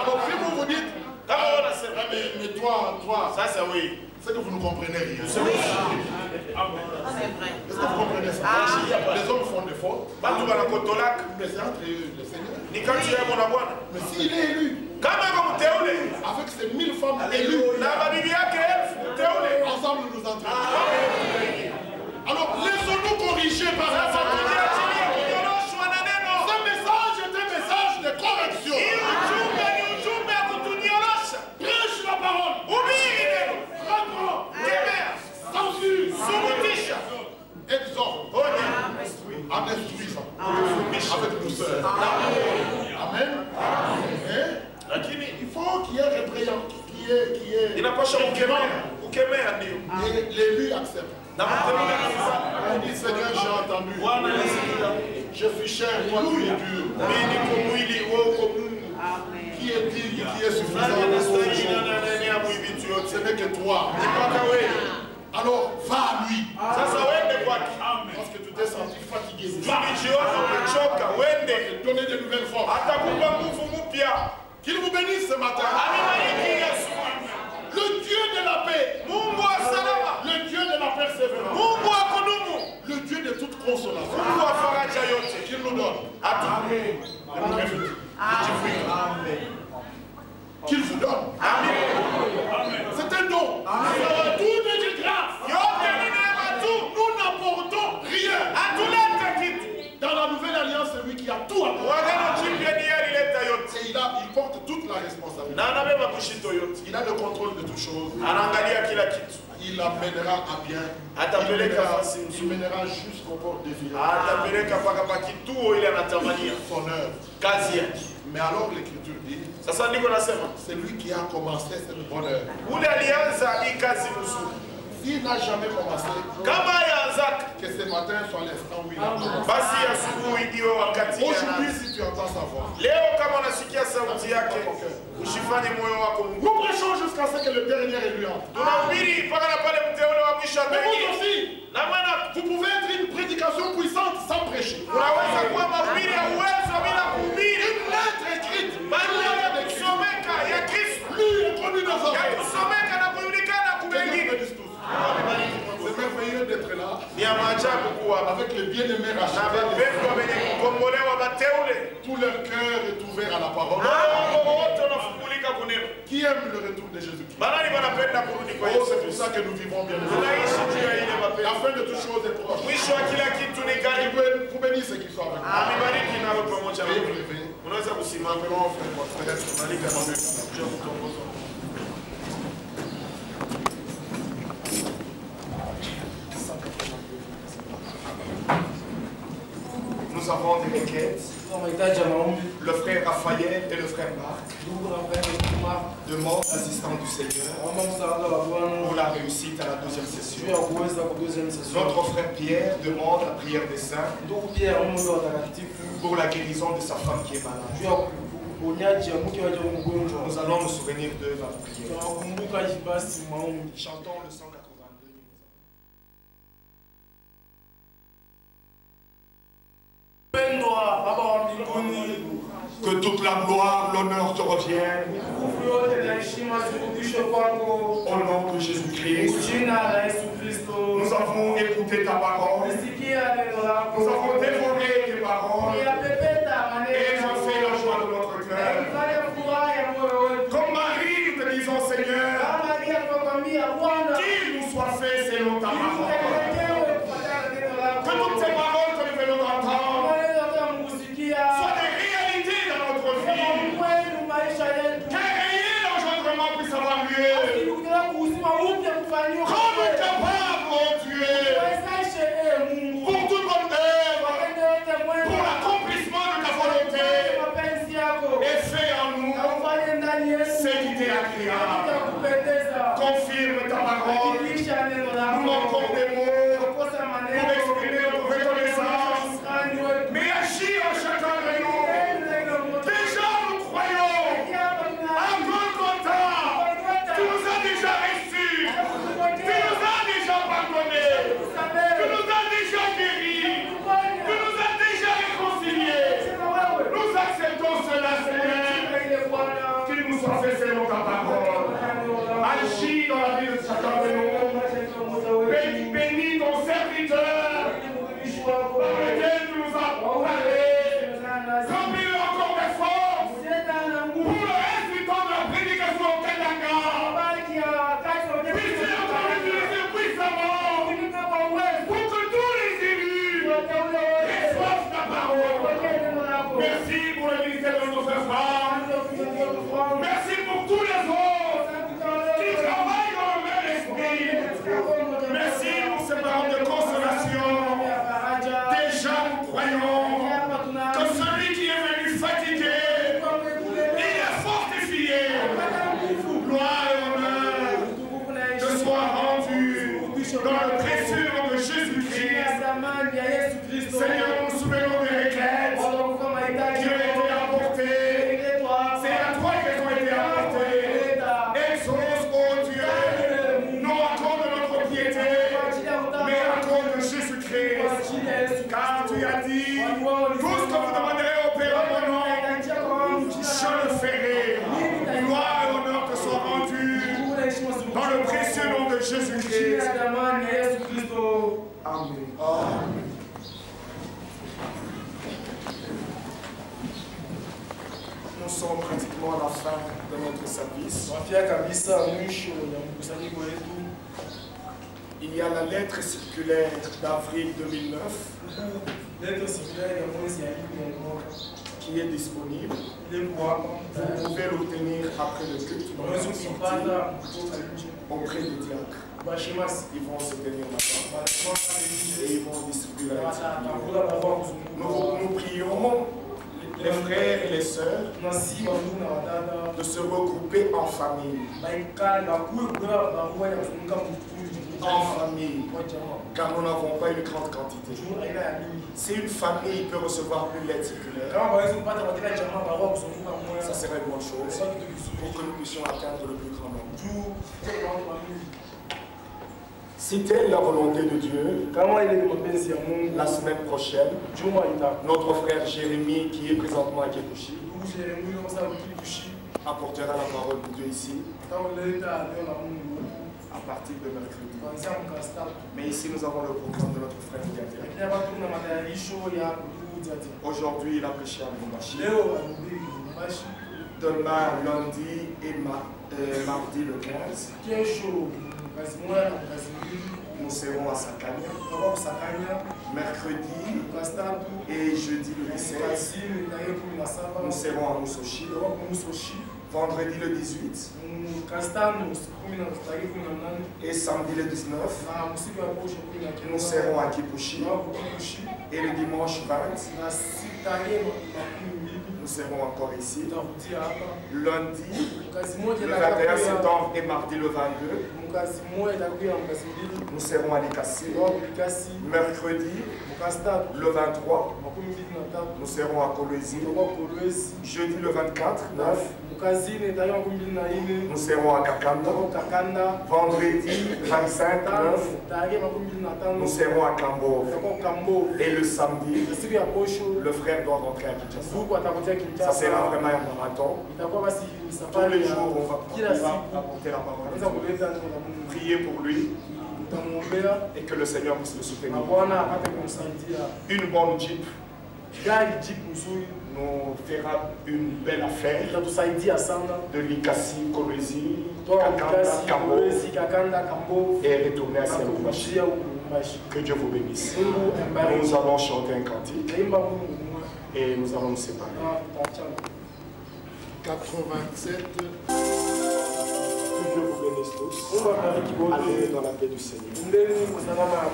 Speaker 2: Alors si vous vous dites, mais toi, ça c'est oui. C'est que vous ne comprenez rien. Est-ce que vous comprenez ça? Les hommes font des fautes. Mais c'est entre le Seigneur. Mais s'il est élu, avec ces 1000 femmes élues, ensemble nous entraînons. Alors laissons-nous corriger par la parole. Ce message est un message de correction. Prêche la parole. Exhorte en instruisant avec douceur. Amen. Il faut qu'il y ait répréhension, et l'élu accepte. On dit Seigneur, j'ai entendu. Je suis cher, toi tu es dur. Qui est digne, qui est suffisant? Ce n'est que toi. Alors va à lui. Parce que tu t'es senti fatigué. Donner de nouvelles forces. Qu'il vous bénisse ce matin. Le Dieu de la paix. Le Dieu de la persévérance. Le Dieu de toute consolation. Qu'il nous donne. Amen.
Speaker 1: il porte toute la responsabilité. Il a le contrôle de toutes choses. Il amènera à bien. Il mènera jusqu'au bord des vies. Son œuvre. Mais alors l'Écriture dit, c'est lui qui a commencé cette bonne œuvre. Il n'a jamais commencé. Que ce matin soit l'instant où il a commencé. Aujourd'hui, si tu entends sa voix, nous prêchons jusqu'à ce que le dernier élu entre. Mais vous aussi, vous pouvez être une prédication puissante sans prêcher. Une lettre écrite. Lue et connue dans sa vie. C'est merveilleux d'être là avec les bien-aimés rachetés. Tout leur cœur est ouvert à la parole. Qui aime le retour de Jésus-Christ? Oh, c'est pour ça que nous vivons bien. La fin de toutes choses est proche. Vous bénissez ceux qui sont avec nous.
Speaker 2: Nous avons des requêtes. Le frère Raphaël et le frère Marc demandent l'assistance du Seigneur pour la réussite à la deuxième session. Notre frère Pierre demande la prière des saints pour la guérison de sa femme qui est malade. Nous allons nous souvenir de la prière. Chantons le 182. Que toute la gloire, l'honneur te revienne. Au nom de Jésus-Christ. Nous avons écouté ta parole. Nous avons dévoré tes paroles. Et exaucé la joie de notre cœur. Comme Marie, nous te disons, Seigneur, qu'il nous soit fait selon ta parole. Que toutes ces paroles que nous venons d'entendre soient des réalités dans notre vie. Qu'un réel engendrement puisse avoir lieu. Rends-nous capables, oh Dieu, pour toute bonne œuvre, pour l'accomplissement de ta volonté, et fais en nous ce qui t'est agréable. Confirme ta parole. Nous manquons des mots pour exprimer notre reconnaissance. Mais agis en chacun de nous. Déjà nous croyons. Encore content. Tu nous as déjà reçus. Tu nous as déjà pardonné. Tu nous as déjà guéris. Tu nous as déjà réconciliés. Nous acceptons cela, Seigneur. Qu'il nous soit fait selon ta parole. Agis dans la vie de chacun de nous. Bénis ton serviteur par lequel tu nous as parlé. Remplis-le encore de force pour le reste du temps de la prédication au Kananga. Puisse encore utiliser puissamment pour que tous les élus reçoivent ta parole. Merci pour le ministère de nos frères. Merci pour tous les autres qui travaillent dans le même esprit. Merci pour ces paroles de consolation. Déjà nous croyons que celui qui est venu fatigué, il est fortifié. Gloire et honneur te soit rendu dans le précieux nom de Jésus-Christ. Seigneur, nous souvenons des requêtes qui ont été apportées. C'est à toi qu'elles ont été apportées. Exauce, oh Dieu, non à cause de notre piété, mais à cause de Jésus-Christ. Car tu as dit, tout ce que vous demanderez au Père en mon nom, je le ferai. Gloire et honneur te soient rendus dans le précieux nom de Jésus-Christ. Amen. Nous sommes pratiquement à la fin de notre service. Il y a la lettre circulaire d'avril 2009 qui
Speaker 1: qui est disponible. Vous pouvez l'obtenir après le culte auprès des diacres. Ils vont se tenir maintenant et ils vont distribuer la rétine. Nous prions les frères et les sœurs de se regrouper en famille. En famille, car nous n'avons pas une grande quantité. Si une famille peut recevoir une lettre circulaire, ça serait une bonne chose pour que nous puissions atteindre le plus grand nombre. Si telle est la volonté de Dieu, la semaine prochaine, notre frère Jérémie, qui est présentement à Kékouchi, apportera la parole de Dieu ici à partir de mercredi. Mais ici, nous avons le programme de notre frère Diaté. Aujourd'hui, il a prêché à Lubumbashi. Demain, lundi et mardi le 15. Nous serons à Sakania. Mercredi et jeudi le 17. Nous serons à Moussochi. Vendredi le 18. Et samedi le 19. Nous serons à Kipushi. Et le dimanche 20. Nous serons encore ici. Lundi, le 21 septembre et mardi le 22. Nous serons à Likasi. Mercredi, le 23. Nous serons à Kolwezi. Jeudi le 24, 9. Nous serons à Kakanda. Vendredi 25, 9. Nous serons à Kambo. Et le samedi, le frère doit rentrer à Kinshasa. Ça sera vraiment un marathon. Tous les jours, on va apporter la parole. Priez pour lui et que le Seigneur puisse le soutenir. Une bonne Jeep nous fera une belle affaire de Likasi, Kolwezi, Kambo et retourner à Lubumbashi. Que Dieu vous bénisse. Nous allons chanter un cantique et nous allons nous séparer. 87. Que Dieu vous bénisse tous. Allez dans la paix du Seigneur.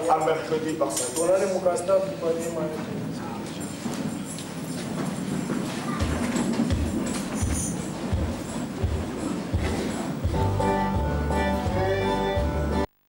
Speaker 1: À mercredi par Saint-Esprit.